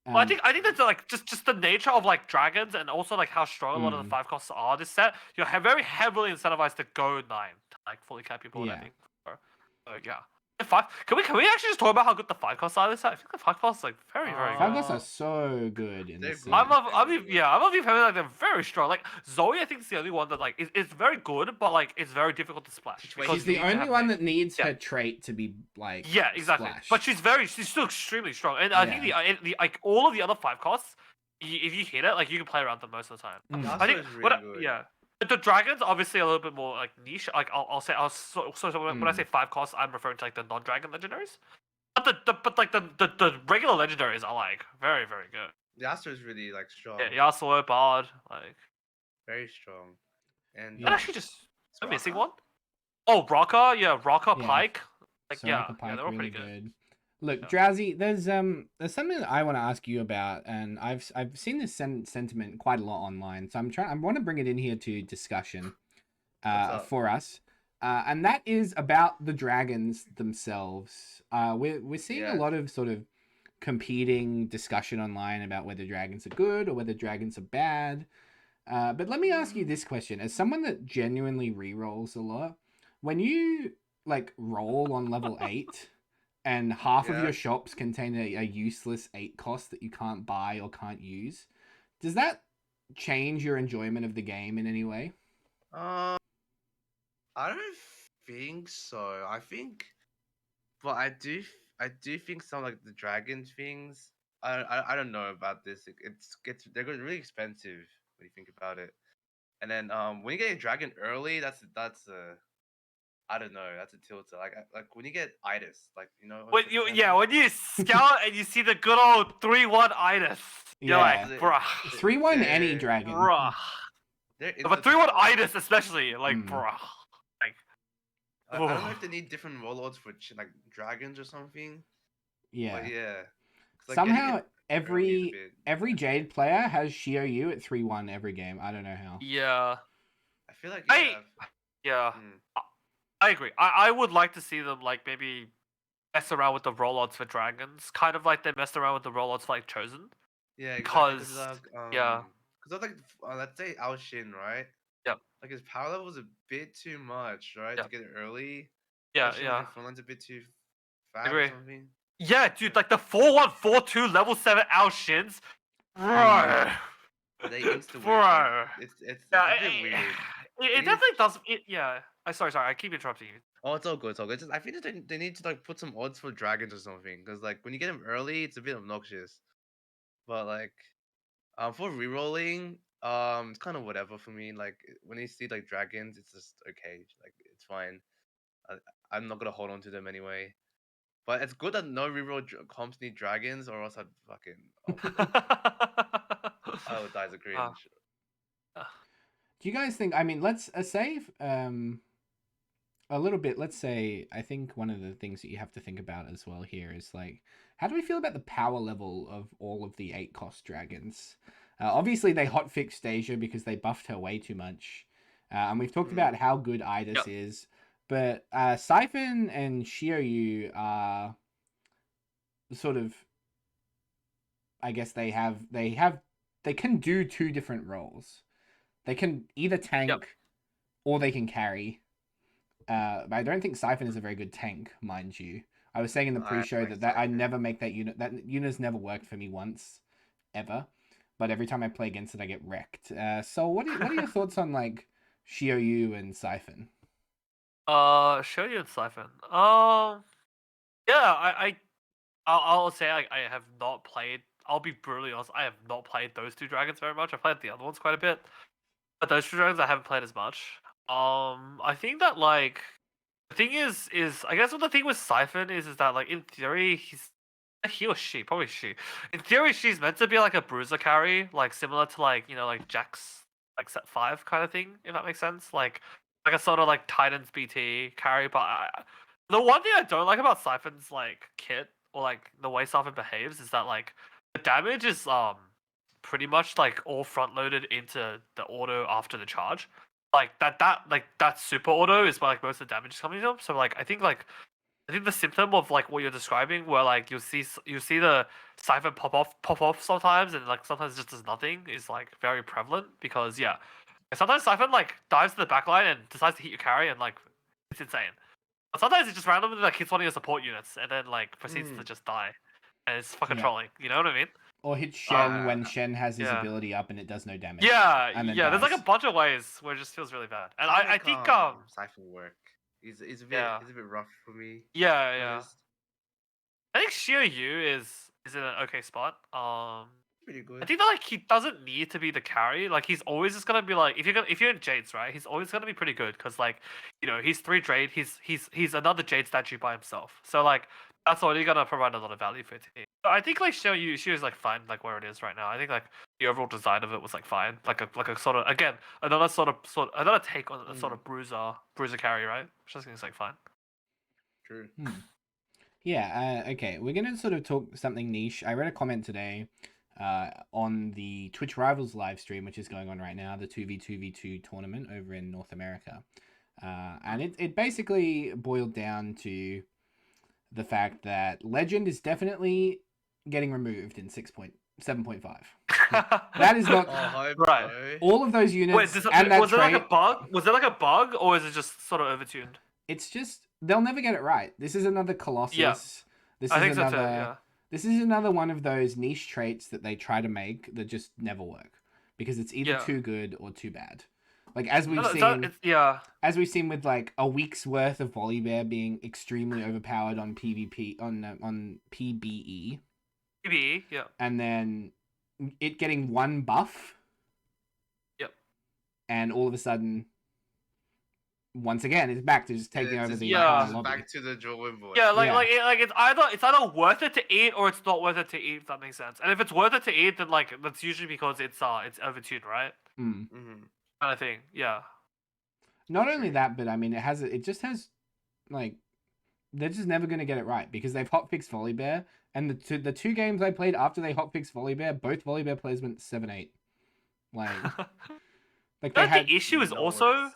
Well, I think that's like just the nature of like dragons and also like how strong a lot of the 5 costs are this set. You're very heavily incentivized to go 9 to like fully cap your board. Yeah. I think. So yeah. The 5. Can we actually just talk about how good the 5 costs are this set? I think the 5 costs like very Five good. costs are so good in this They're set. I believe having like they're very strong. Like Zoe, I think is the only one that like is very good, but like it's very difficult to splash. She's because She's you the need to only have one names. that needs Yeah. her trait to be like Yeah, exactly. splashed. But she's still extremely strong, and I think the like all of the other 5 costs, if you hit it, like you can play around them most of the time. Mm. I think is really good. yeah. The dragons obviously a little bit more like niche. Like when I say 5 costs, I'm referring to like the non-dragon legendaries. But the regular legendaries are like very very good. The Astra is really like strong. Yeah, Yasuo, Bard, like. Very strong. And Yeah. That actually just a missing Soraka? one. Oh, Rocker, yeah, Rocker, Yeah. Pike. Like Soraka Pike, they're all really pretty good. Look, Yeah. Drowsy, there's something that I want to ask you about, and I've seen this sentiment quite a lot online, so I want to bring it in here to discussion, What's up? for us. and that is about the dragons themselves. We're seeing a Yes. lot of sort of competing discussion online about whether dragons are good or whether dragons are bad. But let me ask you this question: as someone that genuinely rerolls a lot, when you like roll on level 8 and half of your Yes. shops contain a useless 8 cost that you can't buy or can't use, does that change your enjoyment of the game in any way? Um, I don't think so. I think, but I do think some like the dragon things. I don't know about this. They're really expensive when you think about it. And then when you get a dragon early, that's a I don't know, that's a tilter. Like when you get itis, like When Untitled you Champion? when you scout and you see the good old 3-1 itis, you're Yeah. like, bruh, 3-1 any dragon. bruh. They're But 3-1 insta-tilter. itis especially, like, Mm. bruh. Like, I don't know if they need different warlords for like dragons or something. Yeah. But yeah, 'cause, like getting Somehow it early is a bit. every Jade player has Shio Yu at 3-1 every game. I don't know how. yeah. I feel like I yeah. mm, I agree. I would like to see them like maybe mess around with the rollouts for dragons, kind of like they messed around with the rollouts for like Chosen. yeah, exactly. Because Because yeah, like let's say Ao Shin, right? Yep. Like his power level was a bit too much, right? To Yep. get it early, yeah, especially when yeah. your front line's a bit too I fat or agree. something. Yeah, dude, like the 4-1, 4-2 level 7 out shins. Bro. They insta win. Bro. Like it's Yeah, a bit weird. it They need definitely does. Yeah. Sorry, I keep interrupting you. Oh, it's all good. It's all good. I think that they need to like put some odds for dragons or something. Because like when you get them early, it's a bit obnoxious. But like for rerolling, it's kind of whatever for me. Like when you see like dragons, it's just okay. Like it's fine. I, I'm not gonna hold on to them anyway. But it's good that no reroll comps need dragons, or else I'd fucking oh my god, I would die as a Uh, cringe. uh, Do you guys think? I mean, let's say a little bit. Let's say I think one of the things that you have to think about as well here is like, how do we feel about the power level of all of the 8 cost dragons? Obviously, they hotfixed Asia because they buffed her way too much, and we've talked about how good Idas Yep. is. But Siphon and Shio Yu are sort of, I guess they can do 2 different roles. They can either tank Yep. or they can carry. But I don't think Siphon is a very good tank, mind you. I was saying in the I pre-show like that I Siphon. never make that unit. That unit's never worked for me once, ever. But every time I play against it, I get wrecked. So what are your thoughts on like Shio Yu and Siphon? show you in Siphon. Yeah, I'll say I have not played. I'll be brutally honest. I have not played those 2 dragons very much. I played the other ones quite a bit, but those 2 dragons I haven't played as much. I think that like the thing is I guess what the thing with Siphon is that like in theory he or she, probably she. In theory, she's meant to be like a bruiser carry, like similar to like like Jack's like set 5 kind of thing, if that makes sense. Like a sort of like Titans BT carry. But the one thing I don't like about Siphon's like kit or like the way Siphon behaves is that like the damage is pretty much like all front loaded into the auto after the charge. Like that super auto is where like most of the damage is coming from. So like I think the symptom of like what you're describing, where like you see the Siphon pop off sometimes, and like sometimes it just does nothing, is like very prevalent because yeah, sometimes Siphon like dives to the backline and decides to hit your carry, and like it's insane. But sometimes it just randomly like hits one of your support units and then like proceeds to just die, and it's fucking Yeah. trolling. You know what I mean? Or hit Shen Uh, when Shen has his yeah. ability up and it does no damage. Yeah, and then there's like a dies. bunch of ways where it just feels really bad, and Can't I make, think Siphon work. He's a bit yeah. he's a bit rough for me. Yeah. Honest. I think Shio Yu is in an okay spot. Pretty I good. think that like he doesn't need to be the carry. Like he's always just gonna be like if you're in Jades, right? He's always gonna be pretty good because like he's 3 Jade. He's another Jade statue by himself. So like that's already gonna provide a lot of value for a team. So I think like she was like fine like where it is right now. I think like the overall design of it was like fine. Like a sort of again another another take on a sort of bruiser carry, right? Which I think is like fine. True. Yeah, okay. We're going to sort of talk something niche. I read a comment today on the Twitch Rivals live stream, which is going on right now, the 2v2v2 tournament over in North America. And it basically boiled down to the fact that Legend is definitely getting removed in 6.7.5. That is not Oh, I hope Right. so. all of those Wait, units and that was it like a trait. bug? Was it like a bug, or is it just sort of overtuned? It's just they'll never get it right. This is another Colossus. This I is think so too. another. Yeah. This is another one of those niche traits that they try to make that just never work because it's either Yeah. too good or too bad. Like as we've Is seen, that- it's- yeah. as we've seen with like a week's worth of Volibear being extremely overpowered on PvP on PBE, PBE. Yeah. and then it getting one buff, Yep. and all of a sudden, once again, it's back to just taking It's over just the Yeah. entire back, lobby. back to the drawing board. Yeah, Yeah. like it's either worth it to eat or it's not worth it to eat. If that makes sense. And if it's worth it to eat, then like that's usually because it's overtuned, right? Mm. Mhm. Kind of thing. Yeah. Not only True. that, but I mean, it just has like they're just never going to get it right because they've hotfixed Volibear, and the two games I played after they hotfixed Volibear, both Volibear players went 7-8. Like like they had the issue is also Noise.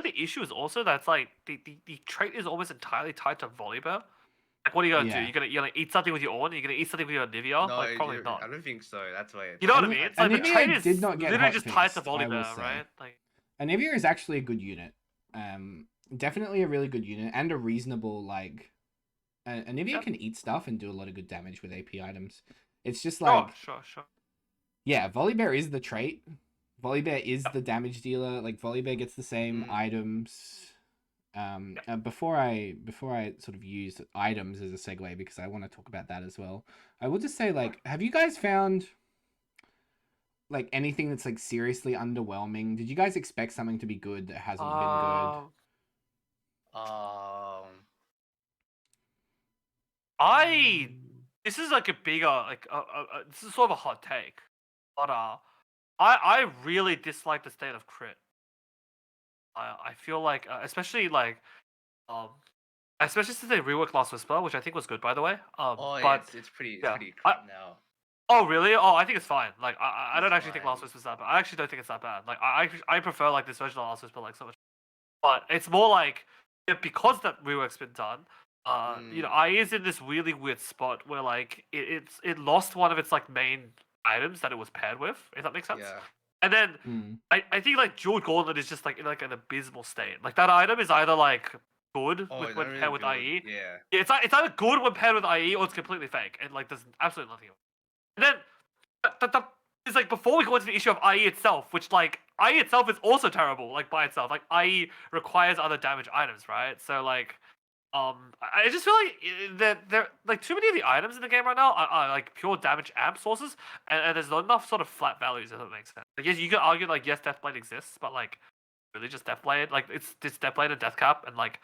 the issue is also that it's like the trait is almost entirely tied to Volibear. Like, what are you gonna do? Yeah. You're gonna eat something with your Ornn? You're gonna eat something with your Nivea? No, like probably not. I don't think so. That's why. You know what I Aniv- mean? It's like the Anivia trait is did not get literally just tied to hotfixed, I will Volibear, say. right? Like Anivia is actually a good unit. Definitely a really good unit and a reasonable like. Anivia Yep. can eat stuff and do a lot of good damage with AP items. It's just sure, like sure. yeah, Volibear is the trait. Volibear is the damage dealer. Like Volibear gets the same items. Before I sort of use items as a segue because I want to talk about that as well. I will just say like, have you guys found like anything that's like seriously underwhelming? Did you guys expect something to be good that hasn't been good? I this is like a bigger like this is sort of a hot take, but I really dislike the state of crit. I feel like especially since they reworked Last Whisper, which I think was good by the way. Oh, yeah, But it's pretty yeah, crap now. oh really? Oh, I think it's fine. Like I don't It's actually think Last fine. Whisper's that bad. I actually don't think it's that bad. Like I prefer like this version of Last Whisper like so much. But it's more like because that rework's been done. You know, IE is in this really weird spot where like it lost one of its like main items that it was paired with. If that makes sense. Yeah. And then I think like Jewel Gauntlet is just like in like an abysmal state. Like that item is either like good Oh, with, it's when not paired really with good. IE. Yeah. Yeah, it's either good when paired with IE or it's completely fake and like there's absolutely nothing. And then it's like before we go into the issue of IE itself, which like IE itself is also terrible, like by itself. Like IE requires other damage items, right? So like I just feel like that there like too many of the items in the game right now are like pure damage amp sources, and there's not enough sort of flat values if that makes sense. Like yes, you could argue like yes, Deathblade exists, but like really just Deathblade, like it's Deathblade and Deathcap, and like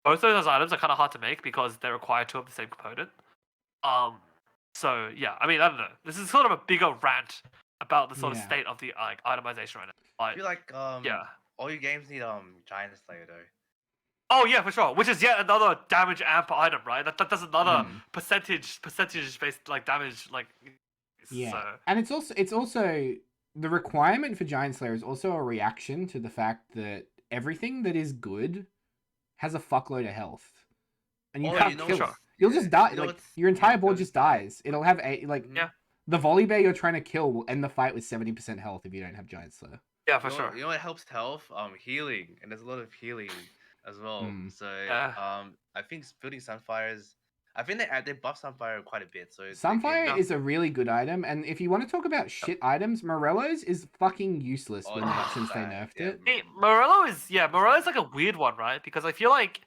both of those items are kind of hard to make because they require two of the same component. So yeah, I mean I don't know. This is sort of a bigger rant about the sort of Yeah. state of the like itemization right now. I feel like yeah. all your games need Giant Slayer though. Oh yeah, for sure. Which is yet another damage amp item, right? That does another percentage based like damage like. Yeah, So. and it's also the requirement for Giant Slayer is also a reaction to the fact that everything that is good has a fuckload of health, and you Oh, can't you know kill it. what's- You'll just die. you know Like what's- your entire board it'll just just die. dies. It'll have Yeah. the Volibear you're trying to kill will end the fight with 70% health if you don't have Giant Slayer. Yeah, for You know, sure. You know what helps health? Healing, and there's a lot of healing as well. So Yeah. I think building Sunfires. I think they buff Sunfire quite a bit. So Sunfire is a really good item, and if you want to talk about shit items, Morello's is fucking useless Oh, when yeah, since they bad. nerfed Yeah. it. Hey, Morello's like a weird one, right? Because I feel like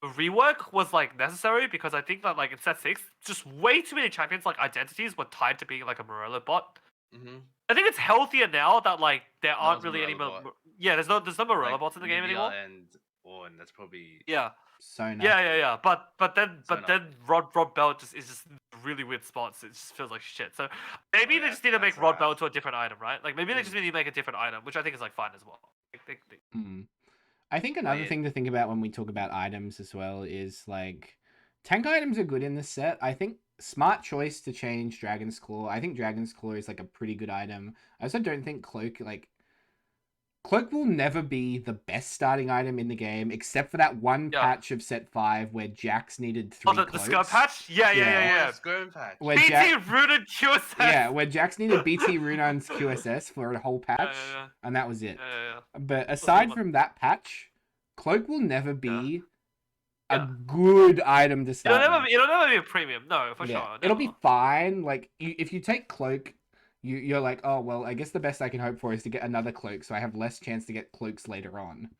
the rework was like necessary because I think that like in set 6, just way too many champions like identities were tied to being like a Morello bot. Mm-hmm. I think it's healthier now that like there aren't There's really any Morello more. Yeah, there's no Morello Like, bots in the game Nivea anymore. And Ornn, that's probably Yeah. Sona. Yeah. But then Sona. Rod Bell is just really weird spots. It just feels like shit. So maybe they yeah, just need to make that's Rod right. Bell to a different item, right? Like maybe they just need to make a different item, which I think is like fine as well. I think another yeah. thing to think about when we talk about items as well is like tank items are good in this set. I think smart choice to change Dragon's Claw. I think Dragon's Claw is like a pretty good item. I also don't think Cloak like Cloak will never be the best starting item in the game, except for that one Yeah. patch of set 5 where Jax needed 3 Oh, the cloaks. skirt patch? Yeah. Oh, skirm patch. Where BT rooted QSS. Yeah, where Jax needed BT Runan's QSS for a whole patch, yeah. and that was it. Yeah. But a aside fun from that patch, Cloak will never be a Yeah. good item to start with. It'll never be a premium. No, for Yeah, sure. it'll never. be fine. Like, if you take Cloak, you're like, oh, well, I guess the best I can hope for is to get another Cloak, so I have less chance to get Cloaks later on.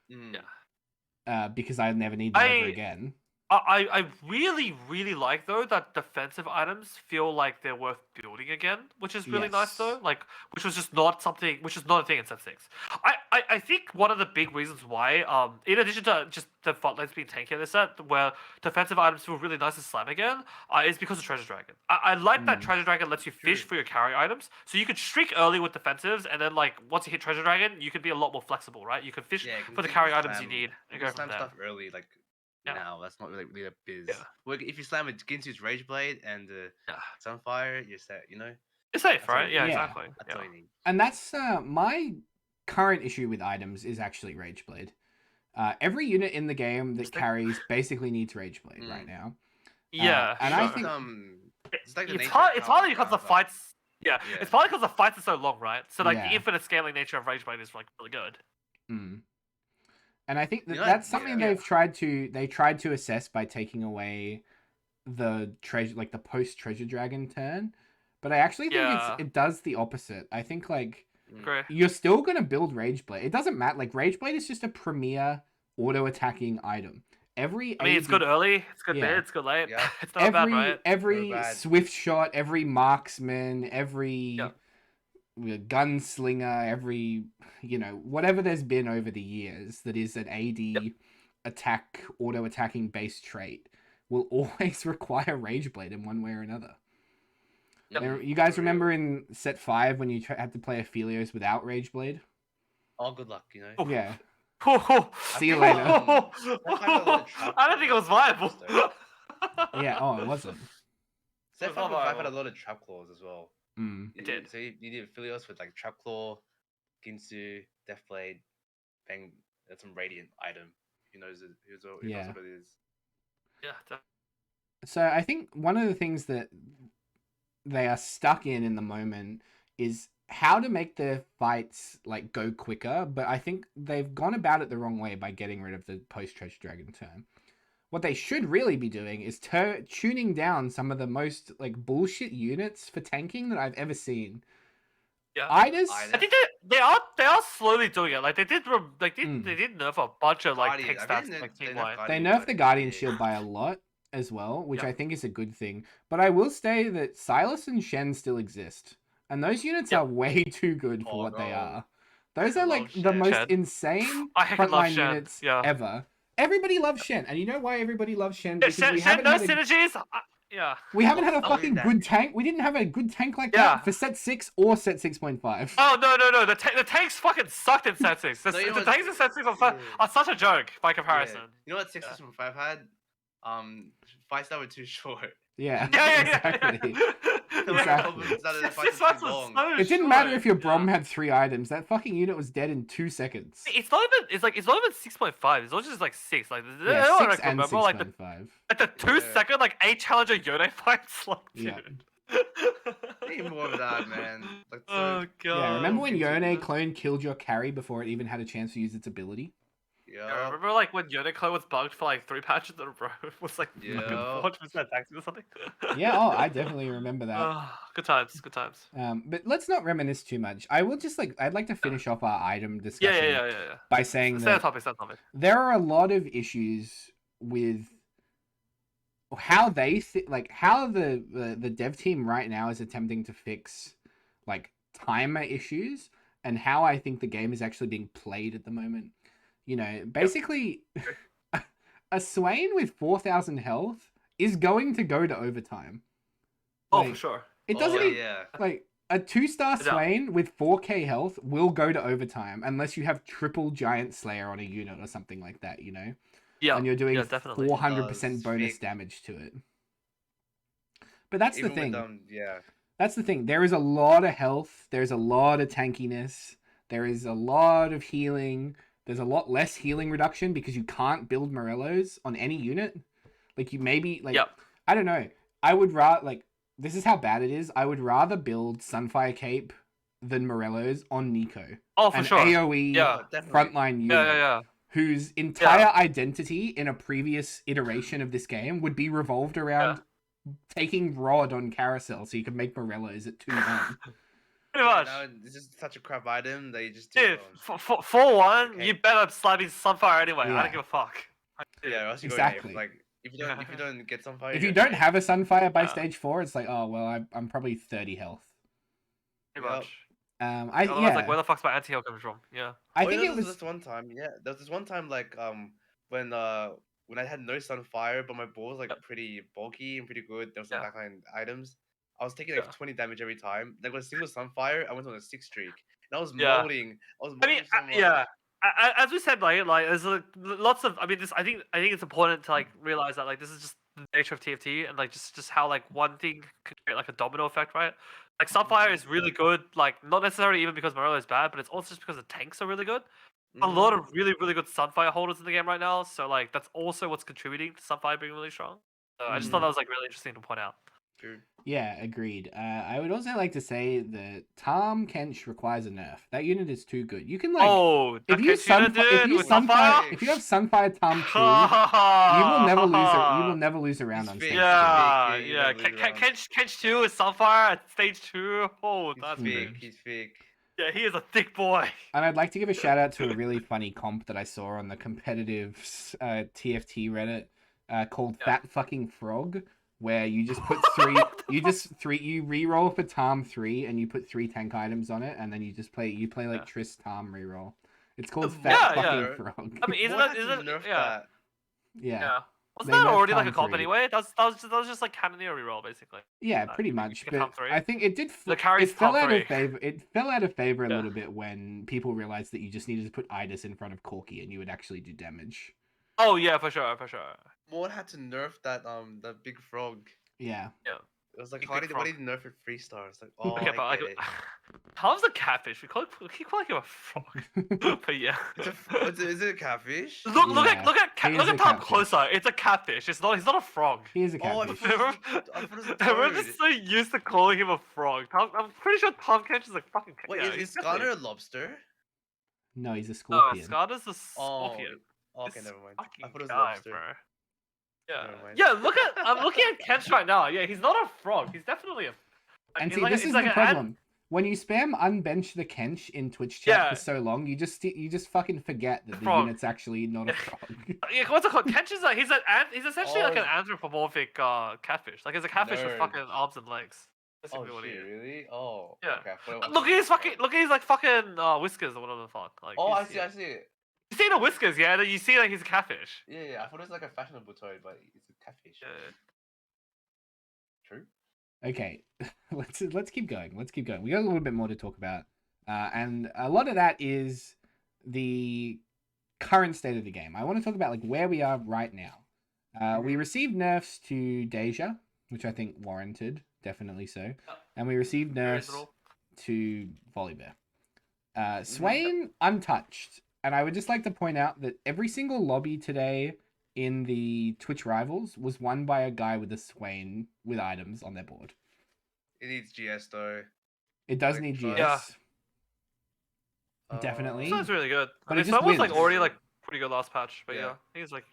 Yeah. Because I never need them ever again. I really, really like though that defensive items feel like they're worth building again, which is really nice though. Like, which was just not something, which is not a thing in set 6. I think one of the big reasons why, in addition to just the Frontlanes being tanky in this set, where defensive items feel really nice to slam again, is because of Treasure Dragon. I like that Treasure Dragon lets you fish for your carry items, so you can streak early with defensives, and then like once you hit Treasure Dragon, you can be a lot more flexible, right? You can fish for the carry items you need and go from there. Stuff early, like. Yeah. Now that's not really a biz. Yeah. If you slam with Ginsu's Rage Blade and Sunfire, you're set. You know. It's safe, right? Yeah, exactly. That's all you need. And that's my current issue with items is actually Rage Blade. Every unit in the game that carries basically needs Rage Blade right now. Yeah, and I think it's partly because the fights. Yeah, it's partly because the fights are so long, right? So like the infinite scaling nature of Rage Blade is like really good. And I think that's something they tried to assess by taking away the treasure, like the post Treasure Dragon turn. But I actually think it does the opposite. I think like you're still gonna build Rage Blade. It doesn't matter. Like Rage Blade is just a premier auto attacking item. It's good early, it's good mid, it's good late. Yeah. It's not bad, right? Every swift shot, every marksman, every gunslinger, every whatever there's been over the years that is an AD attack, auto attacking based trait will always require Rage Blade in one way or another. You guys remember in set 5 when you had to play Aphelios without Rage Blade? Oh, good luck, you know. Yeah. See you later. I don't think it was viable. Yeah. Oh, it wasn't. Set 5 had a lot of trap claws as well. It did. So you did Aphelios with like Trap Claw, Ginsu, Deathblade, Bang. That's some Radiant item. Who knows what it is? Yeah. So I think one of the things that they are stuck in the moment is how to make the fights like go quicker. But I think they've gone about it the wrong way by getting rid of the post Treasure Dragon turn. What they should really be doing is tuning down some of the most like bullshit units for tanking that I've ever seen. Yeah, I think they are slowly doing it. Like they did nerf a bunch of like tank stats like team wide. They nerfed the Guardian Shield by a lot as well, which I think is a good thing. But I will say that Silas and Shen still exist, and those units are way too good for what they are. Those are like the most insane frontline units ever. Everybody loves Shen, and you know why everybody loves Shen? Because we haven't had synergies. We haven't had a fucking good tank. We didn't have a good tank like that for set 6 or set 6.5. Oh no! The tanks fucking sucked in set 6. The tanks in set 6 are such a joke by comparison. Yeah. You know what 6.5 had? Fights that were too short. Yeah. Exactly. It didn't matter if your Brom had 3 items. That fucking unit was dead in 2 seconds. It's not even 6.5. It's not just like 6. Like 6 and 6.5. Like the 2-second like 8 challenger Yone fights. Like dude. Need more of that, man. Like, oh god. Yeah, remember when Yone clone killed your carry before it even had a chance to use its ability? Yeah. I remember like when Uniqlo was bugged for like 3 patches in a row. It was like 100% taxing or something. Yeah, I definitely remember that. Good times. But let's not reminisce too much. I will just I'd like to finish off our item discussion yeah. by saying Stay on that topic. there are a lot of issues with how they how the dev team right now is attempting to fix like timer issues and how I think the game is actually being played at the moment. You know, basically, a Swain with 4,000 health is going to go to overtime. Oh, for sure. It doesn't like a 2-star Swain with 4k health will go to overtime unless you have triple Giant Slayer on a unit or something like that, you know? Yeah. And you're doing 400% bonus damage to it. But that's the thing. That's the thing. There is a lot of health. There's a lot of tankiness. there is a lot of healing. There's a lot less healing reduction because you can't build Morellos on any unit. Like you maybe like Yep. I don't know. I would rather like this is how bad it is. I would rather build Sunfire Cape than Morellos on Nico. Oh, for An sure. AoE Yeah. frontline unit Yeah. whose entire identity in a previous iteration of this game would be revolved around taking Rod on Carousel so you can make Morellos at 2-1. Pretty much. Now it's just such a crap item that you just do. Dude, for one, Okay. you better slapping Sunfire anyway. I Yeah. don't give a fuck. Yeah, or else you Exactly. go AF. Like if you don't get some fire. If you don't have a Sunfire by Yeah. stage 4, it's like, oh well, I'm probably 30 health. Pretty Yep. much. Yeah. Like, where the fuck's my anti-heal coming from? Yeah. I Oh, think yeah, it there was this one time. Yeah, there was this one time like when I had no Sunfire, but my ball was like Yep. pretty bulky and pretty good. There was some Yeah. backline items. I was taking like Yeah. 20 damage every time. Like with a single Sunfire, I went on a 6 streak. And I was Yeah. molding. I was I molding mean, so much. yeah. As we said, like there's lots of. I mean, this. I think it's important to like realize that like this is just the nature of TFT and like just how like one thing could create like a domino effect, right? Like Sunfire is really good. Like not necessarily even because Morello is bad, but it's also just because the tanks are really good. A Mhm. lot of really good Sunfire holders in the game right now. So like that's also what's contributing to Sunfire being really strong. So I just thought that was like really interesting to point out. True. Yeah, agreed. I would also like to say that Tom Kench requires a nerf. That unit is too good. You can like Oh, if you with Sunfire, if you have Sunfire Tom 2, you will never lose. You will never lose a round He's on fake. stage. Yeah, you yeah. never lose a round. Kench 2 with Sunfire at stage 2. Oh, He's that's fake. big. He's fake. Yeah, he is a thick boy. And I'd like to give a shout out to a really funny comp that I saw on the competitive TFT Reddit called Yeah. Fat Fucking Frog, where you just put you re-roll for Tarm 3 and you put 3 tank items on it, and then you play like Yeah. Triss Tarm re-roll. It's called Yeah, Fat yeah. Fucking Frog. I mean, isn't What that had to nerf yeah? that? yeah. Yeah. Wasn't They that nerfed already like a Tarm comp 3. anyway? That was just like Cannoneer reroll basically. Yeah, Like, pretty you much. get Tarm But 3. I think it did. The It carry's fell top out 3. of favor. It fell out of favor a Yeah. little bit when people realized that you just needed to put Idis in front of Corki and you would actually do damage. Oh yeah, for sure. Mord had to nerf that big frog. Yeah. It was like Big why did frog. he nerf it 3 stars? Like oh Okay, I but like, get it. Tom's a catfish. We keep calling him a frog. But yeah. Is it a catfish? Look Yeah, he is at a Tom catfish. closer. It's a catfish. He's not a frog. He is a Oh, I catfish. thought it was a We're toad. just so used to calling him a frog. I'm pretty sure Tom Kench is a fucking. Wait, yeah, is he's Scanner definitely- a lobster? No, he's a No, scorpion. Scarda's a Oh, scorpion. okay, This never mind. I fucking thought it was guy, lobster. bro. Yeah, Never mind. yeah. I'm looking at Kench right now. Yeah, he's not a frog. He's definitely a. And he's see, like this he's is like the an problem. When you spam unbench the Kench in Twitch chat Yeah. for so long, you just fucking forget that the Frog. unit's actually not a frog. Yeah, what's it called? Kench is like he's essentially like an Oh. anthropomorphic catfish. Like he's a catfish with Nerd. fucking arms and legs. Oh Basically what he shit, is. really? Oh. Yeah. Okay, I thought it Look was at his a fucking frog. look at his like fucking whiskers or whatever the fuck. Like. Oh, I he's- see. You see the whiskers, yeah? Then you see like he's a catfish. Yeah, I thought it was like a fashionable toy, but it's a catfish. Yeah. True. Okay, let's keep going. We got a little bit more to talk about, and a lot of that is the current state of the game. I want to talk about like where we are right now. We received nerfs to Deja, which I think warranted, definitely so, and we received nerfs Reasonable. to Volibear. Swain untouched, and I would just like to point out that every single lobby today in the Twitch Rivals was won by a guy with a Swain with items on their board. It needs GS though. It does Like, need GS. Yeah. Definitely. Sounds really good. But I it mean, just Swan was like wins. already like pretty good last patch, but Yeah. yeah, he's like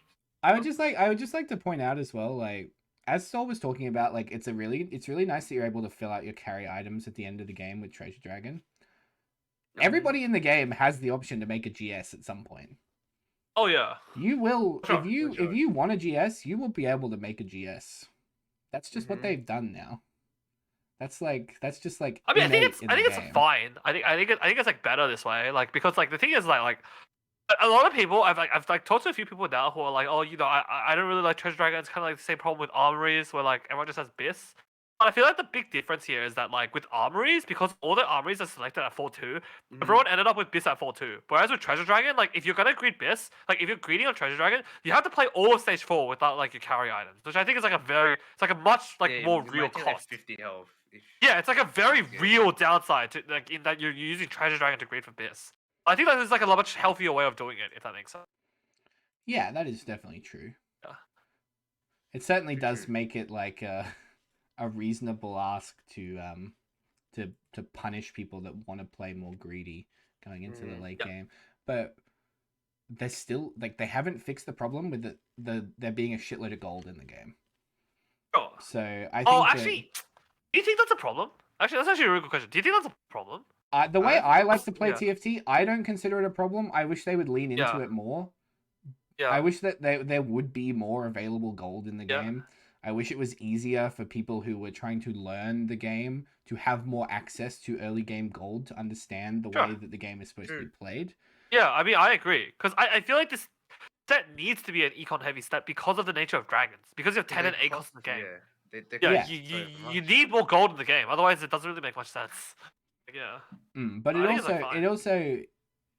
I would just like to point out as well, like as Sol was talking about, like it's really nice that you're able to fill out your carry items at the end of the game with Treasure Dragon. Everybody in the game has the option to make a GS at some point. oh yeah. You will Sure, if you sure. if you want a GS, you will be able to make a GS. That's just what Mhm. they've done now. That's just like I mean, I think innate it's in I the think game. it's fine. I think it's like better this way, like because like the thing is like a lot of people I've talked to a few people now who are like, oh, you know, I don't really like Treasure Dragon. It's kind of like the same problem with armories where like everyone just has Biss. But I feel like the big difference here is that like with armories, because all the armories are selected at 4-2, everyone ended up with Biss at 4-2. Whereas with Treasure Dragon, like if you're gonna greed Biss, like if you're greedy on Treasure Dragon, you have to play all of stage 4 without like your carry items, which I think is like a much like Yeah, more you real might take, like, cost. 50 health Yeah, it's like a very Yeah. real downside to like in that you're using Treasure Dragon to grade for Biss. I think that is like a much healthier way of doing it, if that makes sense. Yeah, that is definitely true. Yeah. It certainly For does sure. make it like a reasonable ask to punish people that want to play more greedy going into the late Yeah. game. But they're still like they haven't fixed the problem with there being a shitload of gold in the game. Sure. So I Oh, think actually, do you think that's a problem? Actually, that's actually a really good question. Do you think that's a problem? the way don't I think like to play yeah. TFT, I don't consider it a problem. I wish they would lean into Yeah. it more. Yeah. I wish that there would be more available gold in the Yeah. game. I wish it was easier for people who were trying to learn the game to have more access to early game gold to understand the Sure. way that the game is supposed to be Sure. played. Yeah, I mean, I agree. Because I feel like this set needs to be an econ heavy set because of the nature of dragons. Because you have 10 and 8 costs in the game. They Yeah, Yeah. cost you, so you much. need more gold in the game. Otherwise, it doesn't really make much sense. Yeah. But I it think it's, like, also fine.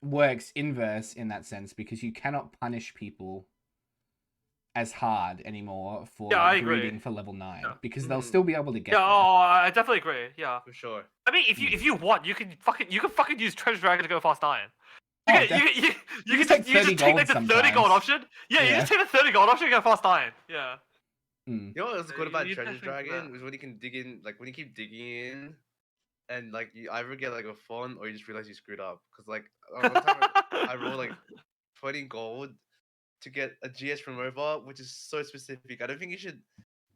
works inverse in that sense because you cannot punish people as hard anymore for Yeah, like I agree. greeting for level 9 Yeah. because they'll Mhm. still be able to get Yeah, there. oh, I definitely agree. Yeah. For sure. I mean, if you want, you can fucking use Treasure Dragon to go fast 9. Oh, You can just take 30 take like gold the 30 gold sometimes. option. Yeah, you Yeah. just take the 30 gold option and go fast 9. Yeah. Mm. You know what's good You- about you Treasure definitely do that. Dragon is when you can dig in, like when you keep digging in, and like you either get like a fun or you just realize you screwed up. Cause like one time I rolled like 20 gold to get a GS remover, which is so specific. I don't think you should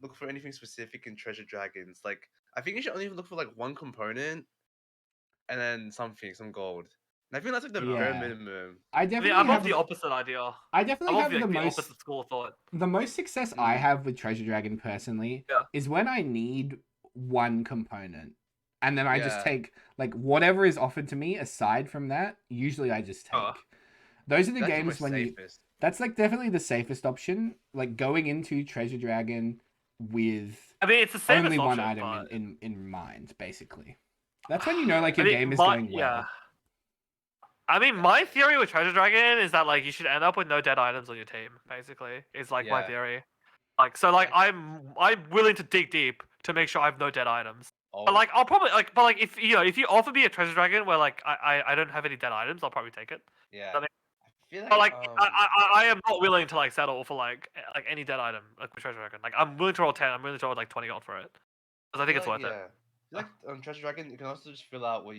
look for anything specific in Treasure Dragons. Like I think you should only look for like one component and then some gold. And I think that's like the bare Yeah. minimum. I I mean, definitely I'm of have the opposite idea. I I'm definitely of have the, the like, the most opposite school of thought. the most success I Mm. have with Treasure Dragon personally Yeah. is when I need one component. And then I just Yeah. take like whatever is offered to me aside from that, usually I just take. Oh. Those are the That's the games most when safest. that's like definitely the safest option. Like going into Treasure Dragon with I mean, it's the safest only one option, item but... in mind, basically. That's when you know like your I mean, game is going well. Yeah. I mean, my theory with Treasure Dragon is that like you should end up with no dead items on your team. Basically, is like my Yeah. theory. Like so, like I'm willing to dig deep to make sure I have no dead items. Oh, But like I'll probably like, but like if if you offer me a Treasure Dragon where like I don't have any dead items, I'll probably take it. yeah. That makes- I feel But like yeah. I am not willing to like settle for like any dead item like with Treasure Dragon. Like I'm willing to roll 10. I'm willing to roll like 20 gold for it because I think it's worth it. Yeah. Like on Treasure Dragon, you can also just fill out what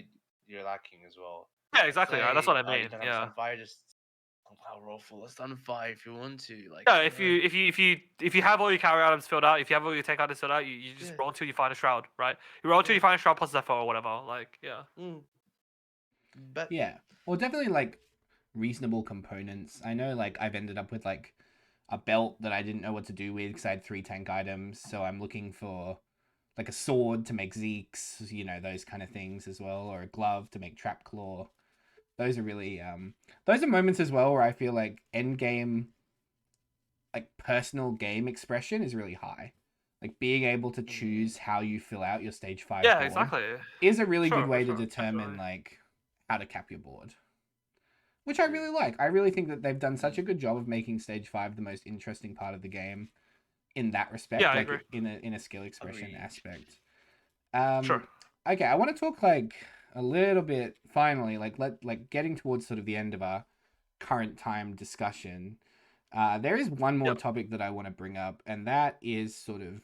you're lacking as well. Yeah, exactly. Right? That's what I You mean. don't have Yeah. Sunfire, just roll full of Sunfire if you want to. Like Yeah, if you have all your carry items filled out, if you have all your take items filled out, you just Yeah. roll until you find a shroud, right? You roll until you find a shroud plus Zephyr or whatever. Like, yeah. But Yeah. Well, definitely like reasonable components. I know like I've ended up with like a belt that I didn't know what to do with because I had 3 tank items. So I'm looking for like a sword to make Zeke's, you know, those kind of things as well, or a glove to make Trap Claw. Those are really those are moments as well where I feel like end game like personal game expression is really high. Like being able to choose how you fill out your stage 5 Yeah, board exactly. is a really Sure, good way sure, to determine definitely. like how to cap your board. Which I really like. I really think that they've done such a good job of making stage 5 the most interesting part of the game in that respect, Yeah, I like agree. in a skill expression Agreed. aspect. Sure. Okay, I want to talk like a little bit finally, like getting towards sort of the end of our current time discussion. There is one more Yep. topic that I want to bring up, and that is sort of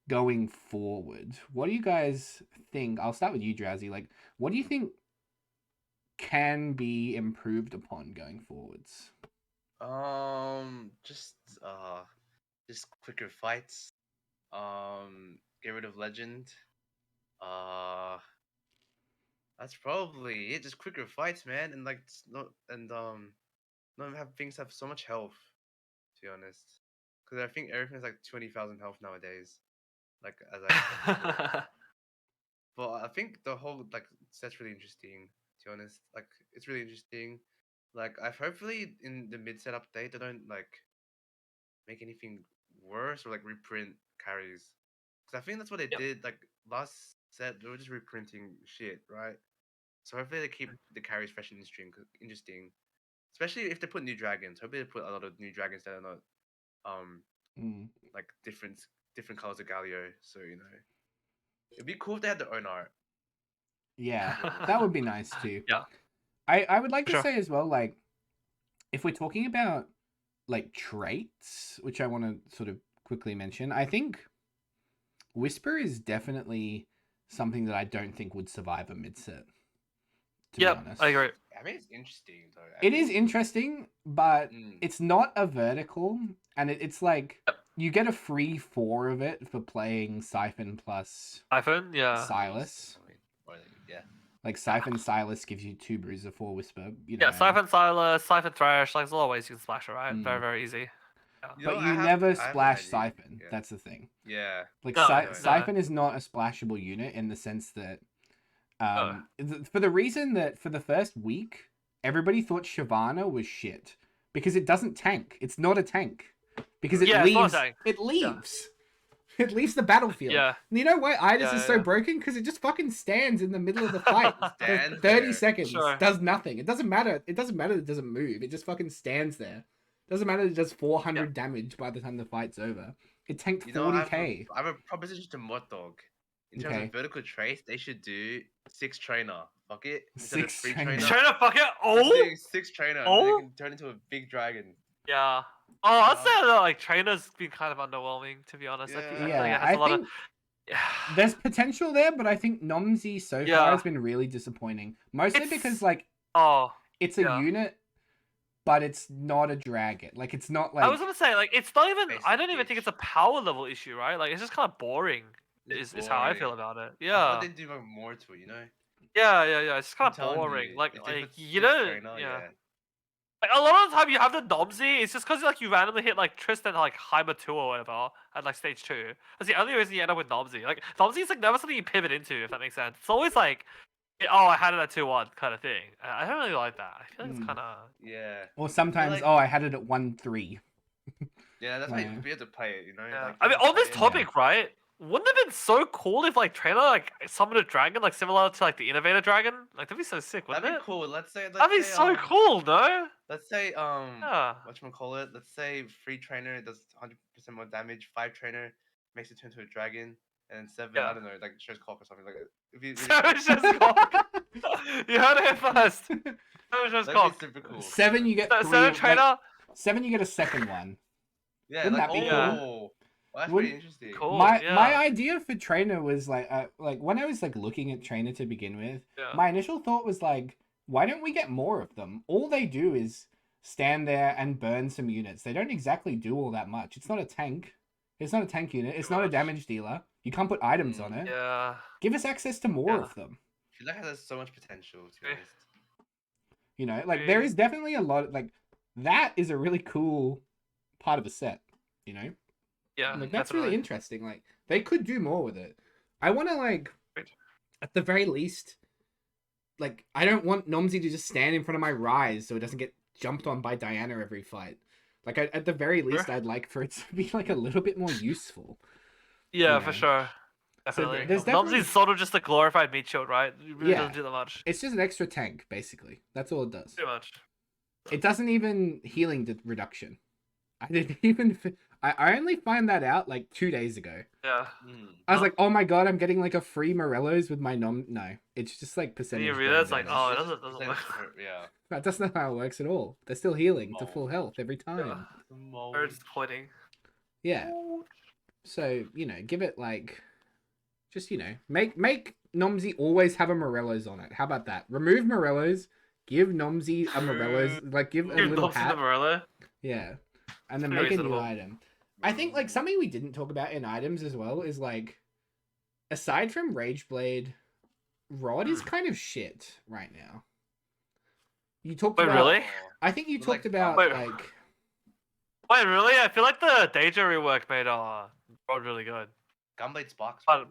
going forward. What do you guys think? I'll start with you, Drowsy. Like, what do you think can be improved upon going forwards? just quicker fights. Get rid of legend. That's probably it. Just quicker fights, man, and like not have things have so much health. To be honest, because I think everything's like 20,000 health nowadays. Like as I said before. But I think the whole like set's really interesting. To be honest, like it's really interesting. Like I've hopefully in the mid set update they don't like make anything worse or like reprint carries. Because I think that's what they Yep. did. Like last set they were just reprinting shit, right? So hopefully they keep the carries fresh and interesting. Especially if they put new dragons. Hopefully they put a lot of new dragons that are not like different colors of Galio. So you know. It'd be cool if they had their own art. Yeah, that would be nice too. Yeah. I would like to Sure. say as well, like, if we're talking about like traits, which I want to sort of quickly mention, I think Whisper is definitely something that I don't think would survive a mid set. To be Yep, honest, I agree. I mean, it's interesting though. It is interesting, but Mm. it's not a vertical, and it's like you get a free 4 of it for playing Siphon plus iPhone, yeah. Silas. Yeah. Like Siphon Silas gives you 2 bruiser, 4 whisper. You know, Yeah, Siphon Silas, Siphon Thrash, like there's a lot of ways you can splash it, right? Mm. Very, very easy. You but know, you I never have an splash idea. Siphon. Yeah. That's the thing. Yeah. Like No, no. Siphon is not a splashable unit in the sense that for the reason that for the first week everybody thought Shyvana was shit because it doesn't tank. It's not a tank because it Yeah, it's not a leaves. tank. It leaves. It leaves the battlefield. Yeah. And you know why Idis Yeah, is so yeah. broken? Because it just fucking stands in the middle of the fight for Stands 30 there. seconds. Sure. Does nothing. It doesn't matter. It doesn't matter that it doesn't move. It just fucking stands there. Doesn't matter that it does 400 damage by the time the fight's over. It tanked 40k. I have a proposition to Mod Dog. In terms Okay. of vertical trace, they should do 6 trainer. Fuck it. Instead of 6 3 trainer. trainer. Trying to fuck it. Just Oh, doing 6 trainer. And Oh. they can turn into a big dragon. yeah. Oh, I'd say that like trainer's been kind of underwhelming, to be honest. I feel like Yeah, it has I a lot think of. Yeah. there's potential there, but I think Nomsy so Yeah. far has been really disappointing. Mostly It's- because like Oh, it's a yeah. unit, but it's not a dragon. Like it's not like I was gonna say like it's not even. I don't Basic even think it's bitch. a power level issue, right? Like it's just kind of boring. It's Is how I feel boring. about it. I thought Yeah. they'd do more to it, you know? Yeah. It's just kind I'm of telling boring. you, Like if it's you 6 know, trainer, yeah. Like a lot of the time you have the Nomsy, it's just because like you randomly hit like Tristan like Hyper 2 or whatever at like stage 2. That's the only reason you end up with Nomsy. Like Nomsy's like never something you pivot into, if that makes sense. It's always like, oh, I had it at 2-1 kind of thing. I don't really like that. I feel like it's kind of. Yeah. or sometimes like- I had it at 1-3. Yeah, that's Yeah. how you have to play it, you know? Yeah. Like, I you mean, have to on this play it. topic, right? Wouldn't it have been so cool if like Trainer like summoned a dragon like similar to like the Innovator Dragon? Like that'd be so sick, wouldn't That'd be it? cool. Let's say That'd be so cool, no? Let's say Yeah. whatchamacallit, let's say 3 trainer does 100% more damage, 5 trainer makes it turn into a dragon, and 7 Yeah. I don't know, like shows cock or something like that. It'd be really So cool. it's just cock. You heard it first. So it's just That'd cock. be super cool. 7 you get So 3. a trainer. Like, 7 you get a second one. Yeah, Wouldn't like, that be cool? oh, that's Wouldn't- pretty interesting. Cool. my yeah. my idea for trainer was like when I was like looking at trainer to begin with, Yeah. my initial thought was like, why don't we get more of them? All they do is stand there and burn some units. They don't exactly do all that much. It's not a tank. It's not a tank unit. It's Too not a much. damage dealer. You can't put items on it. Yeah. Give us access to more Yeah. of them. I feel like it has so much potential, to be Yeah. honest. You know, like there is definitely a lot. Like that is a really cool part of the set. You know, Yeah. like that's definitely. really interesting. Like they could do more with it. I want to like, Right. at the very least, like I don't want Nomsy to just stand in front of my Rise so it doesn't get jumped on by Diana every fight. Like at the very least, Sure. I'd like for it to be like a little bit more useful. Yeah, you for know. sure. So Definitely. there's definitely- Nomsy's sort of just a glorified meat shield, right? It really Yeah. doesn't do that much. It's just an extra tank, basically. That's all it does. Too much. It doesn't even healing reduction. I didn't even. I only find that out like 2 days ago. Yeah. I was like, oh my god, I'm getting like a free Morello's with my nom. No, it's just like And percentage. you burn realize like, damage. oh, it doesn't work. Yeah. That's not how it works at all. They're still healing to Oh. full health every time. Very disappointing. Yeah. So you know, give it like, just you know, make Nomsy always have a Morello's on it. How about that? Remove Morello's. Give Nomsy a Morello's. Like give a Give little Nomsy hat. the Morello. Yeah. And then Pretty make a new reasonable. item. I think like something we didn't talk about in items as well is like, aside from Rageblade, Rod is kind of shit right now. You talked Wait, about. really? I think you Like, talked about wait. like. Wait, really? I feel like the Deja rework made Rod really good. Gunblade Sparks. But-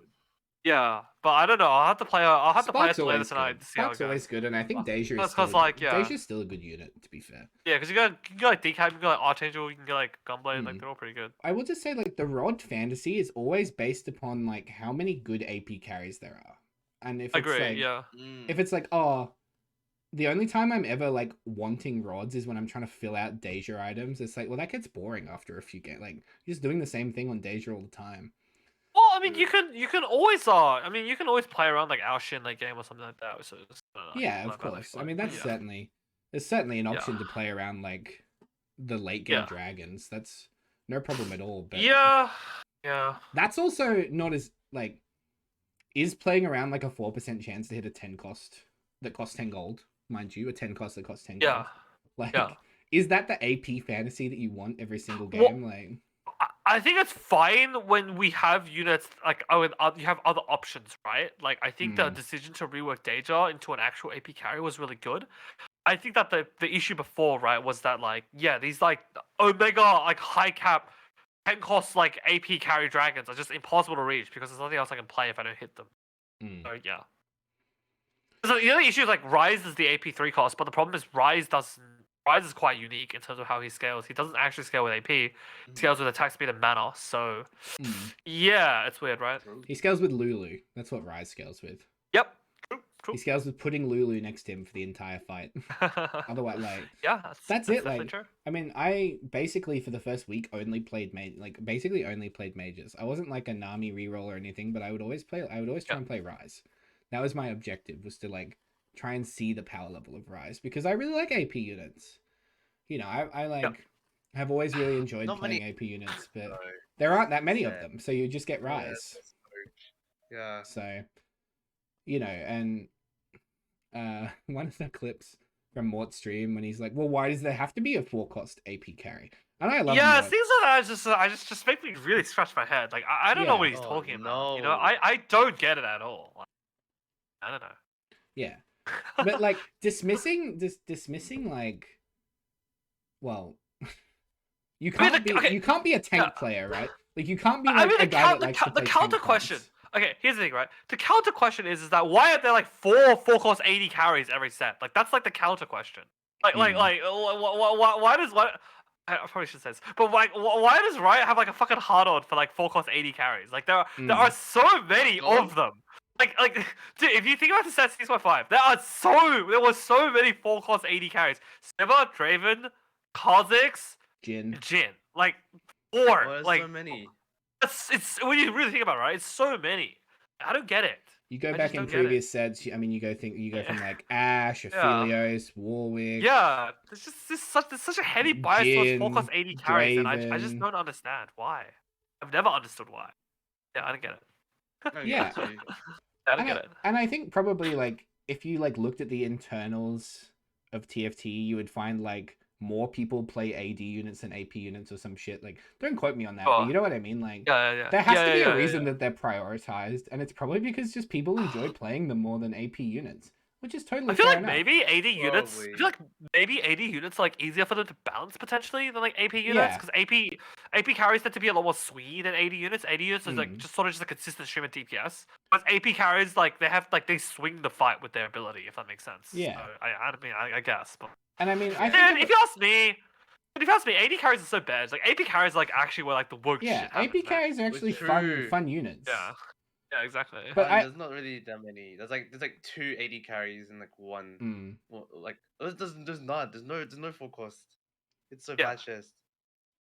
Yeah, but I don't know. I'll have to play. I'll have to play it Spark's later always tonight good. to see how it Spark's always goes. good, and I think Deja is That's still 'cause, like, yeah. Deja's still a good unit, to be fair. Yeah, because you can go like Decap, you can go like Archangel, you can go like Gunblade, like Mm. they're all pretty good. I will just say like the Rod fantasy is always based upon like how many good AP carries there are, and if I it's agree. like, Yeah. if it's like, oh, the only time I'm ever like wanting rods is when I'm trying to fill out Deja items. It's like, well, that gets boring after a few games. Like, you're just doing the same thing on Deja all the time. Well, I mean, you can always you can always play around like Alshin late game or something like that. So it's, Yeah, of course. I mean, that's there's certainly an option to play around like the late game dragons. That's no problem at all. But yeah. That's also not as like is playing around like a 4% chance to hit a 10 cost that costs 10 gold, mind you, a 10 cost that costs 10 gold. Like, is that the AP fantasy that you want every single game? Like, I think it's fine when we have units like you have other options, right? Like I think the decision to rework Deja into an actual AP carry was really good. I think that the issue before, right, was that like these like Omega like high cap 10 cost like AP carry dragons are just impossible to reach because there's nothing else I can play if I don't hit them. So yeah. So the other issue is like Rise is the AP 3 cost, but the problem is Rise is quite unique in terms of how he scales. He doesn't actually scale with AP. He scales with attack speed and mana. So yeah, it's weird, right? He scales with Lulu. That's what Rise scales with. Yep. True. He scales with putting Lulu next to him for the entire fight. Otherwise, like that's it. Like, true. I mean, I basically for the first week only played mages. I wasn't like a Nami reroll or anything, but I would always try and play Rise. That was my objective, was to like try and see the power level of Rise because I really like AP units. You know, I like have always really enjoyed playing AP units, but there aren't that many of them, so you just get Rise. Yeah. So, you know, and one of the clips from Mort's stream when he's like, "Well, why does there have to be a 4-cost AP carry?" And I love things like that I just make me really scratch my head. Like I don't know what he's talking about. You know, I don't get it at all. Like, I don't know. Yeah, but like dismissing like, well, you can't be a tank player, right? Like you can't be like a guy that likes to play counter tank question. cards. Okay, here's the thing, right? The counter question is that why are there like four cost 80 carries every set? Like that's like the counter question. Like why does I probably should say this, but like why does Riot have like a fucking hard on for like 4 cost 80 carries? Like there are so many of them. Like dude, if you think about the set 6.5, there were so many 4 cost 80 carries. Seva, Draven, Kha'Zix, Jhin. Like 4. There's like so many. It's when you really think about it, right? It's so many. I don't get it. You go back in previous sets. I mean, you go from like Ashe, Aphelios, Warwick. Yeah, there's such a heavy bias towards 4 cost 80 carries, and I just don't understand why. I've never understood why. Yeah, I don't get it. Yeah, I don't get it. And I think probably like if you like looked at the internals of TFT, you would find like more people play AD units than AP units or some shit. Like, don't quote me on that, but you know what I mean? Like, there has to be a reason that they're prioritized, and it's probably because just people enjoy playing them more than AP units, which is totally fair enough. Maybe AD units. I feel like maybe AD units are like easier for them to balance potentially than like AP units, because AP carries tend to be a lot more swee than AD units. AD units is like just sort of just a consistent stream of DPS, but AP carries like they swing the fight with their ability, if that makes sense. Yeah. So, I guess, but. And I mean, I think if you ask me, AD carries are so bad. Like AP carries, like actually were like the worst. Yeah, AP carries are actually fun units. Yeah, exactly. But there's not really that many. There's like 2 AD carries and like 1. Like there's no 4 cost. It's so bad chest.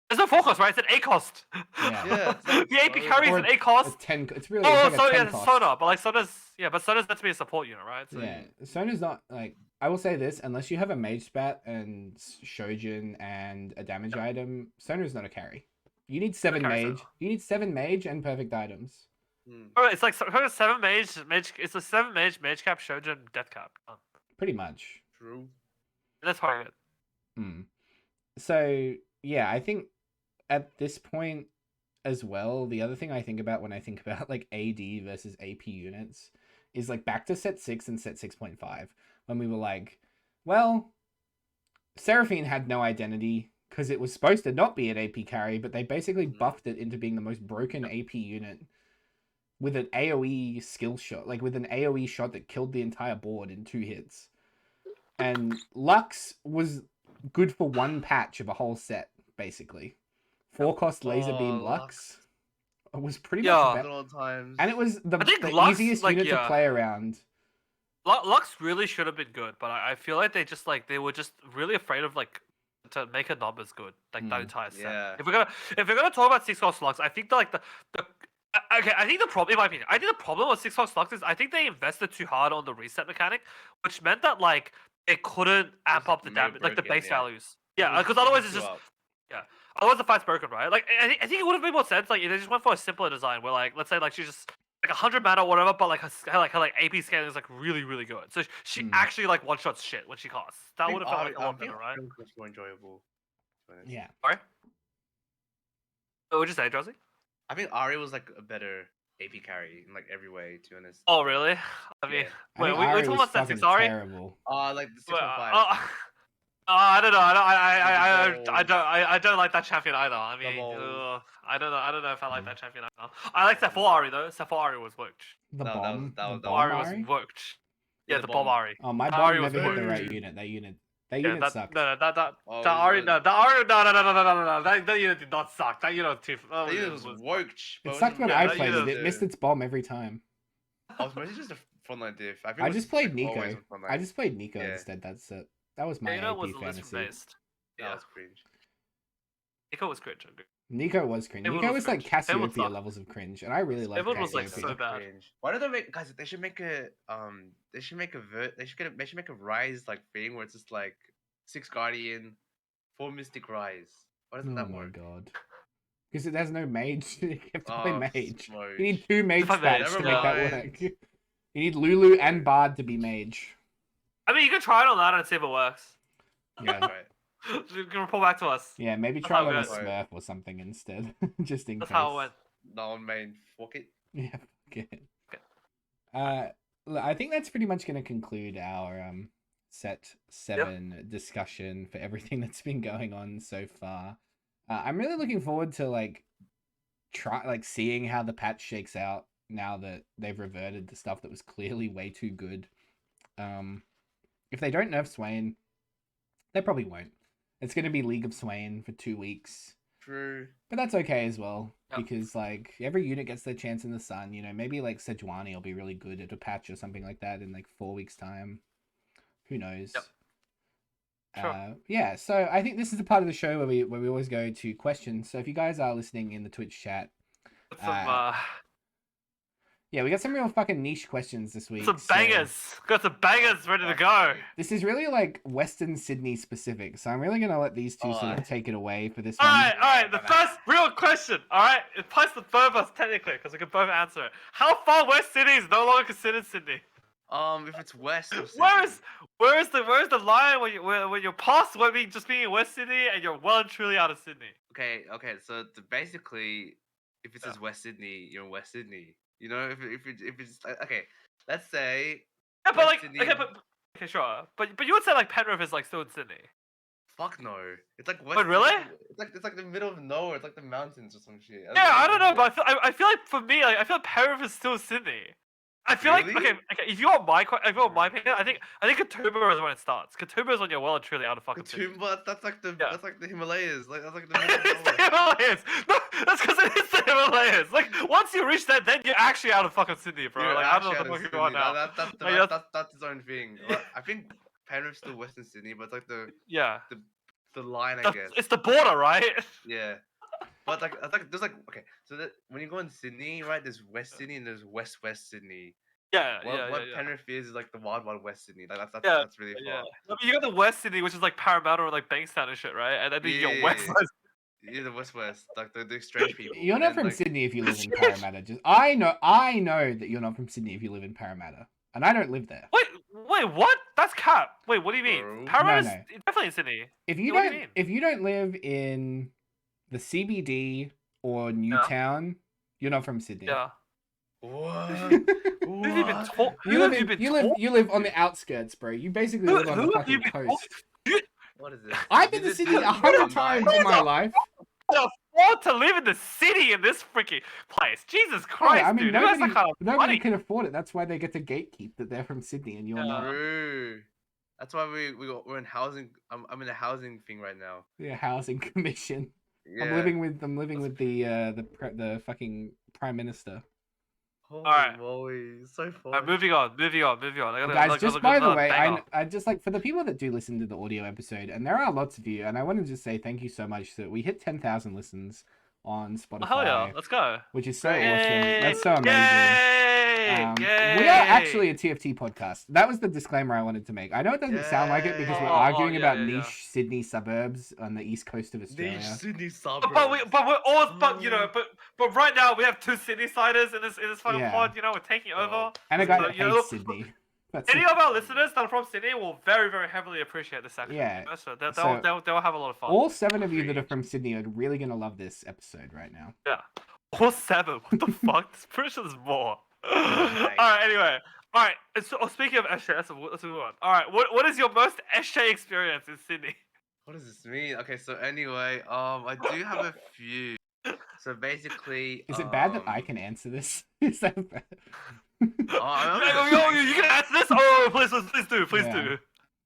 There's no 4 cost, right? It's an 8 cost. Yeah. The AP carry is an 8 cost. 10. It's really. It's like a 10 cost. Sona, but like Sona's meant to be a support unit, right? So, yeah, Sona's not like. I will say this: unless you have a mage spat and Shojin and a damage item, Sona's not a carry. You need 7 mage. You need 7 mage and perfect items. Alright, it's like 7 mage. It's a 7 mage cap Shojin death cap. Pretty much. True. That's part of it. So yeah, I think at this point as well, the other thing I think about when I think about like AD versus AP units is like back to set 6 and set 6.5 when we were like, well, Seraphine had no identity because it was supposed to not be an AP carry, but they basically buffed it into being the most broken AP unit with an AoE skill shot, like with an AoE shot that killed the entire board in 2 hits. And Lux was good for 1 patch of a whole set, basically. 4 cost laser beam Lux was pretty much better. And it was the easiest unit to play around. Lux really should have been good, but I feel like they were just really afraid of like to make her numbers good, like that entire set. If we're gonna talk about 6 cost Lux, I think that, like the Okay, I think the problem, in my opinion, I think the problem with Six Fox Lux is I think they invested too hard on the reset mechanic, which meant that like it couldn't amp was up the made damage, like the broken, base yeah. values. Yeah, because otherwise it's just yeah. Otherwise the fight's broken, right? Like I think it would have made more sense like if they just went for a simpler design where like let's say like she's just like 100 mana or whatever, but like her AP scaling is like really really good. So she actually like one shots shit when she casts. That would have felt like a lot better, right? It was more enjoyable. to be honest. Yeah. Sorry. What would you say, Josie? I think Ari was like a better AP carry in like every way, to be honest. Oh really? I mean, Yeah. I wait, think we're Ari talking was about that fucking six Ari? terrible. Like the Well, 615. I don't know. Balls. I don't like that champion either. I mean, balls. I don't know. I don't know if I like that champion either. I like Sepho Ari though. Sepho Ari was worked. The No, bomb. that was- the that bomb Ari was Ari? worked. Yeah, Yeah, the the bomb bomb. Ari. Oh, my Ari bomb was never hit the very- right unit. That unit Yeah, that sucked. no, that Oh, the it Ari was- no, the Ari no. That unit did not suck. That unit was too. The unit was worked. It sucked when yeah, I that played it. unit- It missed its bomb every time. I was mostly just a frontline diff. I, think I it was just played like, always Nico. on frontline. I just played Nico Yeah. instead. That's it. That was my Yeah, you know, it AP was Lisbon fantasy. based. That Yeah, was cringe. Nico was cringe. I agree. Nico was cringe. Everyone Nico was was like cringe. Everyone Cassiopeia sucked. levels of cringe, and I really love Everyone was, like, Cassiopeia. so bad. Cringe. Why don't they make guys? They should make a They should make a They should make a rise like thing where it's just like 6 Guardian, 4 Mystic Rise. Why doesn't Oh that my work? god. Because it has no mage. You have to play Oh, mage. smooch. You need 2 mage Fuck that, stats to never make that mind. work. You need Lulu and Bard to be mage. I mean, you can try it on that and see if it works. Yeah. Right. You can report back to us. Yeah, maybe That's try how it on a it goes. Smurf or something instead. Just in That's case. how it went. No main fuck it. Yeah, good. Okay. Look, I think that's pretty much going to conclude our set 7 discussion for everything that's been going on so far. I'm really looking forward to like seeing how the patch shakes out now that they've reverted the stuff that was clearly way too good. If they don't nerf Swain, they probably won't. It's going to be League of Swain for 2 weeks. True. But that's okay as well, Yep. because like every unit gets their chance in the sun. You know, maybe like Sejuani will be really good at a patch or something like that in like 4 weeks' time. Who knows? Yep. Sure. Yeah. So I think this is the part of the show where we always go to questions. So if you guys are listening in the Twitch chat, Got some, yeah, we got some real fucking niche questions this week. some so bangers. Got some bangers ready to go. this is really like Western Sydney specific. So I'm really gonna let these two sort of take it away for this one. Alright. The first real question. Alright, it applies to both of us technically because we can both answer it. How far West Sydney is no longer considered Sydney? If it's west of Sydney, Where is the line when you're past what being just being in West Sydney and you're well and truly out of Sydney? Okay. So basically, if it says Yeah. West Sydney, you're in West Sydney. You know, if it's okay, let's say. Yeah, but West like Sydney- okay, sure. But you would say like Penrith is like still in Sydney. Fuck no. It's like West. Wait, really? It's like the middle of nowhere. It's like the mountains or some shit. Yeah, I don't know, but I feel like for me, like I feel like Penrith is still Sydney. I feel Really? like okay. If you want my opinion, I think Katoomba is when it starts. Katoomba is when you're well and truly out of fucking Sydney. Katoomba, that's like the Yeah. that's like the Himalayas. Like that's like the middle of It's the nowhere. Himalayas. No, that's because it is the Himalayas. Like once you reach that, then you're actually out of fucking Sydney, bro. You're Like I don't actually know out what of the fuck you want Sydney. now. That's its own thing. Like, I think Penrith's still Western Sydney, but it's like Yeah, the line, I That's- guess. it's the border, right? Yeah. But like there's like okay, so that when you go in Sydney, right? There's West Sydney and there's West Sydney. Yeah, What yeah. Penrith is like the wild West Sydney. Like Yeah, that's really Yeah. far. I mean, you got the West Sydney, which is like Parramatta or like Bankstown and shit, right? And then you got West. Yeah. Yeah, the West, like the strange people. You're and not then, from like, Sydney if you live in Parramatta. Just I know that you're not from Sydney if you live in Parramatta, and I don't live there. Wait, what? That's cap. Wait, what do you mean? Bro. Parramatta's No. definitely in Sydney. If you What do you don't, mean? if you don't live in the CBD or Newtown, you're not from Sydney. Yeah. What? Who have you been What? talking? You live on the outskirts, bro. You basically live on the Who have fucking you been coast. What is this? I've been to Is Sydney this 100 times in my life. afford to live in the city in this freaking place. Jesus Oh, Christ, I mean, dude. Who has that kind of nobody money? can afford it. That's why they get to gatekeep that they're from Sydney and you're Yeah. not. True. That's why we're in housing. I'm in a housing thing right now. The housing commission. Yeah. I'm living with the fucking prime minister. Holy Alright. moly, so fun. Alright, moving on. I gotta, Guys, like, just look, by the another way, banger. I just like for the people that do listen to the audio episode, and there are lots of you, and I want to just say thank you so much that we hit 10,000 listens on Spotify, Hell yeah, let's go. which is so Great. awesome. That's so amazing. Yay! We are actually a TFT podcast. That was the disclaimer I wanted to make. I know it doesn't sound like it because we're Oh, arguing yeah, about yeah, yeah. niche Sydney suburbs on the east coast of Australia. Niche Sydney But suburbs. we're all, but you know, but right now we have 2 Sydney siders in this fucking Yeah. pod. You know, we're taking over. And a guy So, that you know, hates Sydney. That's any of our listeners that are from Sydney will very, very heavily appreciate this section. Yeah. You know? So they'll, So- they'll have a lot of fun. all 7 of you that are from Sydney are really gonna love this episode right now. Yeah. All 7. What the fuck? Pretty sure there's more. Nice. Alright, anyway. Alright, so speaking of SJ, let's move on. Alright, what is your most SJ experience in Sydney? What does this mean? Okay, so anyway, I do have a few. So basically, Is it bad that I can answer this? Is that bad? You can answer this? Oh, please do. Yeah. Do.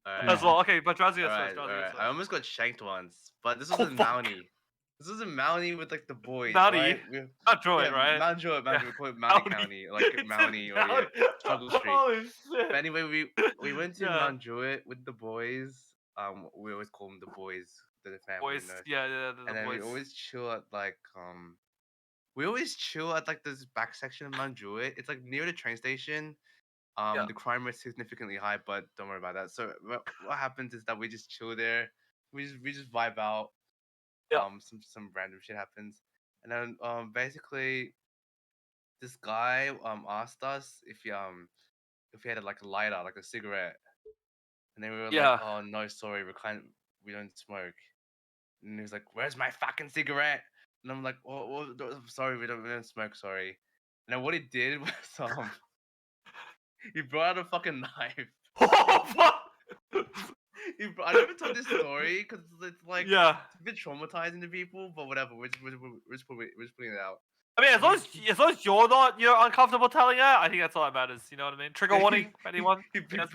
Alright. As well. Okay, but Drowsy goes Alright, first. Drowsy alright. goes I first. almost got shanked once, but this Oh, was in fuck. Mountie. This was in Mountie with like the boys. Mountie? Right? Not Droid, right? Mount Druitt, Yeah. we call it Mountie Mountie. County, like It's in Mountie or yeah, Mountie. Struggle Street. Holy shit. But anyway, we went to Yeah. Mount Druitt with the boys. We always call them the boys, the family. Boys, You know? yeah, the And then boys. we always chill at like this back section of Mount Druitt. It's like near the train station. Yeah. The crime rate is significantly high, but don't worry about that. So what happens is that we just chill there. We just vibe out. Yeah. Some random shit happens, and then basically, this guy asked us if he had like a lighter, like a cigarette, and then we were Yeah. like, oh no, sorry, we don't smoke. And he was like, where's my fucking cigarette? And I'm like, oh, sorry, we don't smoke, sorry. And then what he did was he brought out a fucking knife. Oh, fuck! I never told this story because it's like Yeah. it's a bit traumatizing to people, but whatever. We're just putting it out. I mean, as long as you're not, uncomfortable telling it, I think that's all that matters. You know what I mean? Trigger warning for anyone. He I guess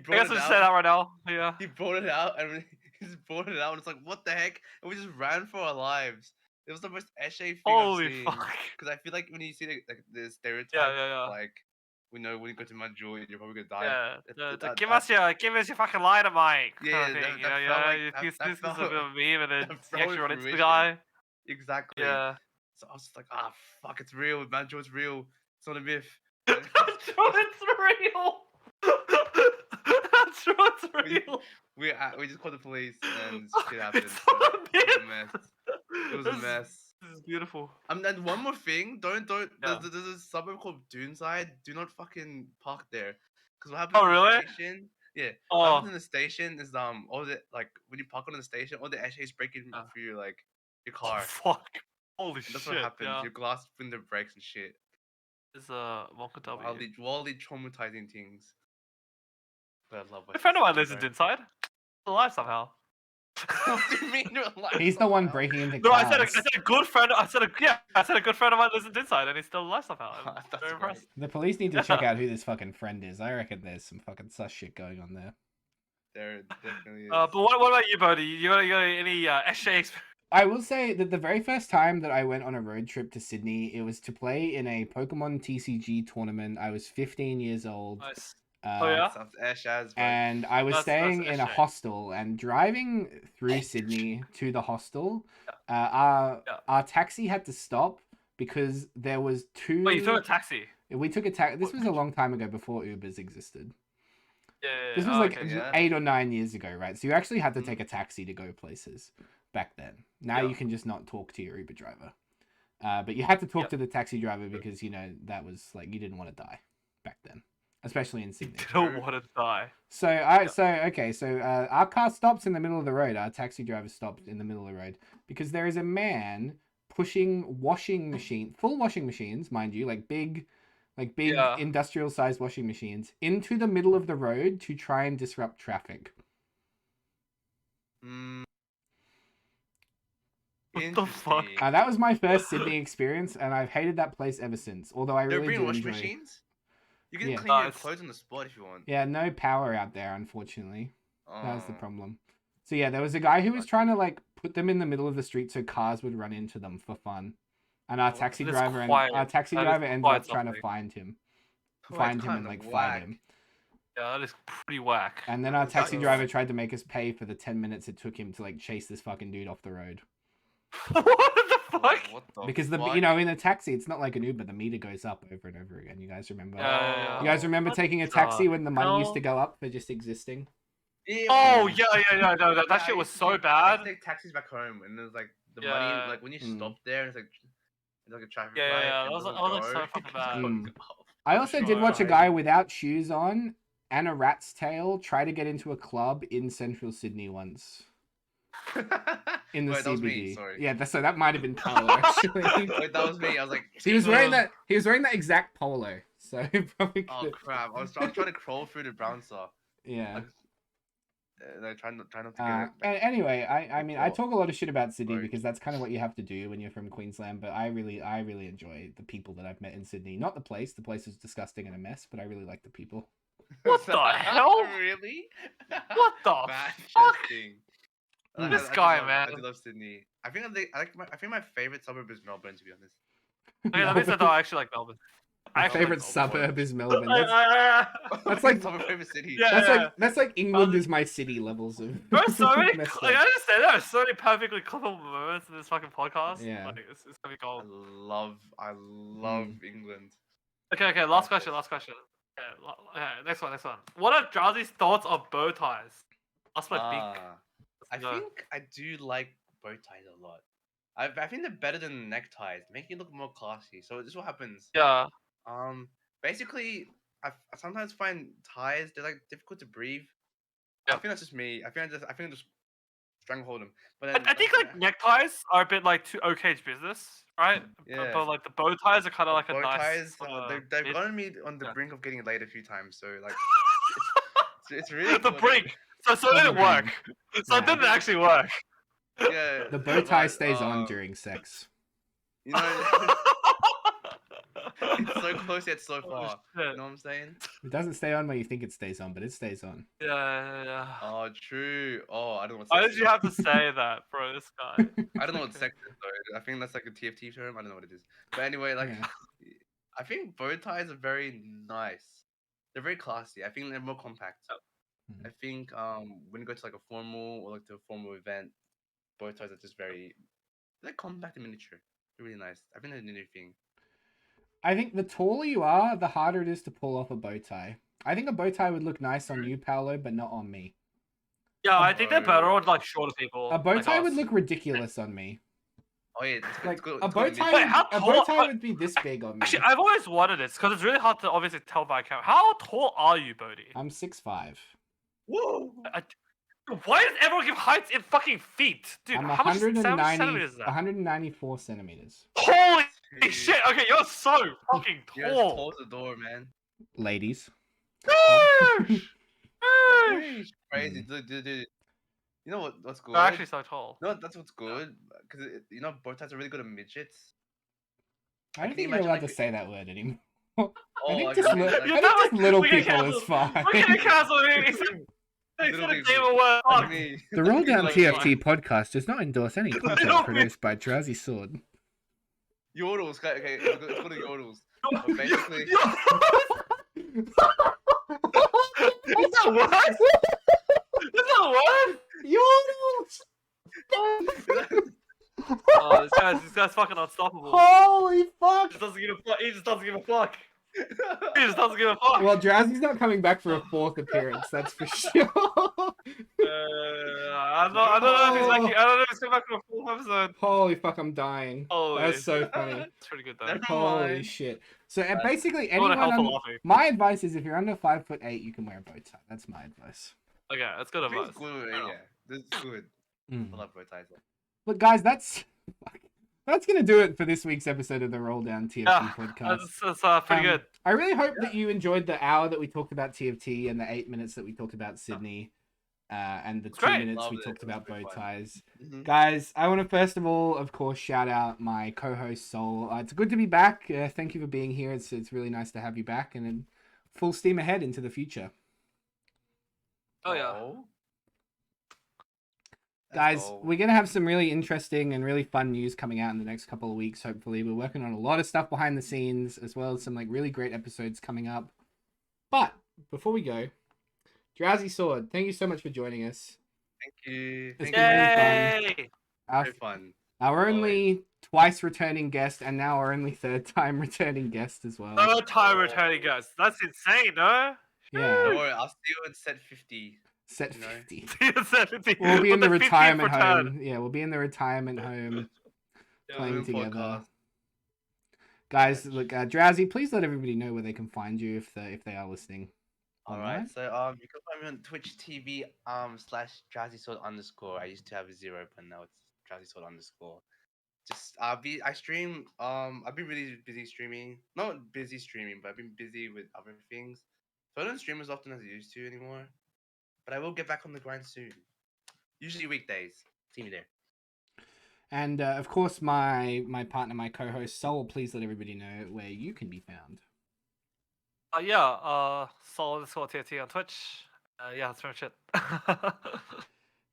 brought I it should out. say that right now. Yeah. He brought it out and he just brought it out and it's like, what the heck? And we just ran for our lives. It was the most Eshe thing Holy I've seen. fuck. Because I feel like when you see the stereotype, Yeah. like we know when you go to Manjul, you're probably gonna die. Yeah. Give us your fucking lighter, Mike. Yeah, kind of thing, that you felt know, like- this that is a felt- bit of a meme, and then that you felt actually run into the fruition. guy. Exactly. Yeah. So I was just like, fuck, it's real. Manjul's real. It's not a myth. That's true, it's real. That's true, it's real. We just called the police and shit happened. It's so not a it was a myth. mess. It was a mess. This is beautiful. And one more thing, don't. Yeah. There's a suburb called Doonside. Do not fucking park there. Because what happens Oh, in the really? station? Yeah. Oh. What happens in the station is all the like when you park on the station, all the SHs breaking Yeah. through your like your Oh, car. fuck. Holy And that's shit. what happens. Yeah. Your glass window breaks and shit. It's Wonka W. Wildly traumatizing things. But I love A friend of mine lives lives in Inside. Still alive somehow. What do you mean you're alive He's the one somehow? breaking into No, cars. I said a good friend. I said a good friend of mine lives in Inside, and he's still alive somehow. I'm That's very impressed. The police need to check out who this fucking friend is. I reckon there's some fucking sus shit going on there. There definitely is. But what about you, Bodhi? You got any SJ experience? I will say that the very first time that I went on a road trip to Sydney, it was to play in a Pokemon TCG tournament. I was 15 years old. Nice. Uh, Oh, yeah? Sounds Ash as bro. And I was That's staying in a SJ. hostel and driving through Sydney to the hostel. Our taxi had to stop because there was two. Wait, you took a taxi? We took a taxi. This was a long time ago before Ubers existed. Yeah. This was oh, like okay. yeah. 8 or 9 years ago, right? So you actually had to Mhm. take a taxi to go places back then. Now Yeah. you can just not talk to your Uber driver. But you had to talk Yeah. to the taxi driver because, that was like, you didn't want to die back then, especially in Sydney. Don't want to die. So our car stops in the middle of the road. Our taxi driver stopped in the middle of the road because there is a man pushing full washing machines, mind you, like big Yeah. industrial sized washing machines into the middle of the road to try and disrupt traffic. Mm, What the fuck? interesting. That was my first Sydney experience, and I've hated that place ever since. Although I There really been do washing enjoy. machines? You can Yeah. clean your Nice. clothes on the spot if you want. Yeah, no power out there, unfortunately. That was the Oh. problem. So yeah, there was a guy who was trying to like put them in the middle of the street so cars would run into them for fun, and our Oh, taxi that is driver quite- our taxi that is driver ended quite up trying to something. find him, Oh, and kinda like fight whack. him. Yeah, that is pretty whack. And then our taxi Sucks. driver tried to make us pay for the 10 minutes it took him to like chase this fucking dude off the road. What the fuck? What the Because fuck? in a taxi, it's not like an Uber. The meter goes up over and over again. You guys remember? Yeah. You guys remember What taking a the taxi when the money used to hell? go up for just existing? Oh yeah. No, that Yeah, shit I was used to so take- I bad. used to take taxis back home, and there's like the money, Yeah. like when you Mm. stop there, and it's like a traffic Yeah, light, yeah, and that was, doesn't that was like go. so fucking bad. Mm. Oh, I also did sure. watch a guy without shoes on and a rat's tail try to get into a club in central Sydney once. In the Wait, CBD. that was me. Sorry. Yeah, so that might have been Paolo actually. Wait, that was me. I was like, He was wearing that exact polo. So he probably oh could've- crap! I was trying to crawl through the bouncer. Yeah. Like, trying not to get it. Anyway, I mean, I caught. talk a lot of shit about Sydney Sorry. because that's kind of what you have to do when you're from Queensland. But I really enjoy the people that I've met in Sydney. Not the place. The place is disgusting and a mess. But I really like the people. What the hell? Really? What the Bad fuck? testing. This guy, man. I do love Sydney. I think I think my favorite suburb is Melbourne, to be honest. Okay, that means that I actually like Melbourne. My I actually favorite like Melbourne. suburb is Melbourne. That's like like- my favorite city. Yeah. That's like England is my city levels of. There's so many. messed Like, up. I just said there are so many perfectly clippable moments in this fucking podcast. Yeah. Like, it's gonna be I gold. love England. Okay. Last question. Okay, next one. What are Drowsy's thoughts on bow ties? That's my big. I No. think I do like bow ties a lot. I think they're better than neckties, making it look more classy. So this is what happens. Yeah. Basically, I sometimes find ties they're like difficult to breathe. Yeah. I think that's just me. I think I just stranglehold them. But then, I think like neckties are a bit like too OK's business, right? Yeah. But like the bow ties are kind of like a bow nice. ties, they've mid- gotten me on the Yeah. brink of getting laid a few times. So like, it's really the good. brink. So it On the didn't work. So Yeah. it didn't actually work. Yeah. The bow tie but, stays on during sex. You know, it's so close yet so Oh, far. shit. You know what I'm saying? It doesn't stay on when you think it stays on, but it stays on. Yeah. Oh, true. Oh, I don't know what Why sex did you is. have to say that, bro? This guy. I don't know what sex is though. I think that's like a TFT term. I don't know what it is. But anyway, like, Yeah. I think bow ties are very nice. They're very classy. I think they're more compact. Mhm. I think when you go to like a formal or like to a formal event, bow ties are just they're compact and miniature. They're really nice. I think they're a new thing. I think the taller you are, the harder it is to pull off a bow tie. I think a bow tie would look nice on you, Paolo, but not on me. Yeah, I think they're better on like shorter people. A bow like tie us. would look ridiculous on me. Oh yeah, it's good. Like it's good, a it's bow good tie, Wait, how a tall- bow tie but- would be this big on me. Actually, I've always wanted this because it's really hard to obviously tell by camera. How tall are you, Bodhi? I'm 6'5". Whoa! Why does everyone give heights in fucking feet, dude? I'm how much centimeters is that? 194 centimeters. Holy Dude, shit! Okay, you're so fucking you're as tall. tall as the door, man. Ladies. Sheesh. Sheesh. Crazy, dude. You know what's good? They're actually so tall. No, that's what's good because you know bow ties are really good at midgets. I don't can think you you're imagine, allowed like, to say that word anymore. Oh, I think like, just, like, li- like- I think You're just not- little we get people is cancelled. fine. We're getting cancelled. They Little said a people. demon word. like Fuck. me. The Roll Down Like TFT podcast does not endorse any content Little produced by Drowsy Sword. Yodels, okay, it's called a yodels. But basically, Is that what? Is that what? Yodels! Oh, this guy's fucking unstoppable. Holy fuck! He just doesn't give a fuck. He just doesn't give a fuck. He just doesn't give a fuck. Well, Drowsy's not coming back for a 4th appearance, that's for sure. I don't know if he's like. I don't know if he's coming back for a full episode. Holy fuck, I'm dying. Holy. That's so funny. It's pretty good though. Never Holy mind. shit. So basically, I want anyone to help for under, laughing. my advice is if you're under 5'8", you can wear a bow tie. That's my advice. Okay, that's good I think advice. it's good, Fair enough. yeah. This is good. Mm. I love bow ties. But guys, that's gonna do it for this week's episode of the Roll Down TFT Yeah, podcast. That's pretty good. I really hope that you enjoyed the hour that we talked about TFT and the 8 minutes that we talked about Sydney, and the It's 2 great. minutes Loved we it. talked It was about bow pretty fun. ties. Mhm. Guys, I want to first of all, of course, shout out my co-host Sol. It's good to be back. Thank you for being here. It's really nice to have you back, and then full steam ahead into the future. Oh yeah. Let's Guys, go. we're going to have some really interesting and really fun news coming out in the next couple of weeks, hopefully. We're working on a lot of stuff behind the scenes, as well as some like really great episodes coming up. But before we go, Drowsy Sword, thank you so much for joining us. Thank you. It's Thank been you. really fun. Yay! Our, Very fun. Our Boy. only twice returning guest, and now our only third time returning guest as well. Third time Oh. returning guys. That's insane, no? Yeah, Don't worry, I'll see you at set 50. set you know. 50. 70. We'll be in With the 50th retirement return. home. Yeah, we'll be in the retirement home playing Doing together. podcast. Guys, Yes. look, Drowsy, please let everybody know where they can find you if they are listening. All online. right, so you can find me on Twitch TV /DrowsySword_. I used to have a 0, but now it's DrowsySword_. Just I stream. I've been really busy streaming. Not busy streaming, but I've been busy with other things. So I don't stream as often as I used to anymore. But I will get back on the grind soon. Usually weekdays. See me there. And of course, my partner, my co-host Sol, please let everybody know where you can be found. Sol_TFT on Twitch. Yeah, that's pretty much it.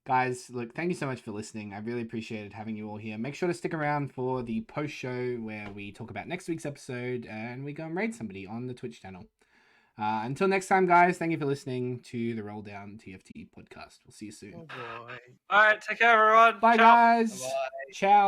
Guys, look, thank you so much for listening. I really appreciated having you all here. Make sure to stick around for the post show where we talk about next week's episode and we go and raid somebody on the Twitch channel. Until next time, guys, thank you for listening to the Roll Down TFT podcast. We'll see you soon. Oh boy. Alright, take care everyone. Bye, Ciao. guys. Bye. Ciao.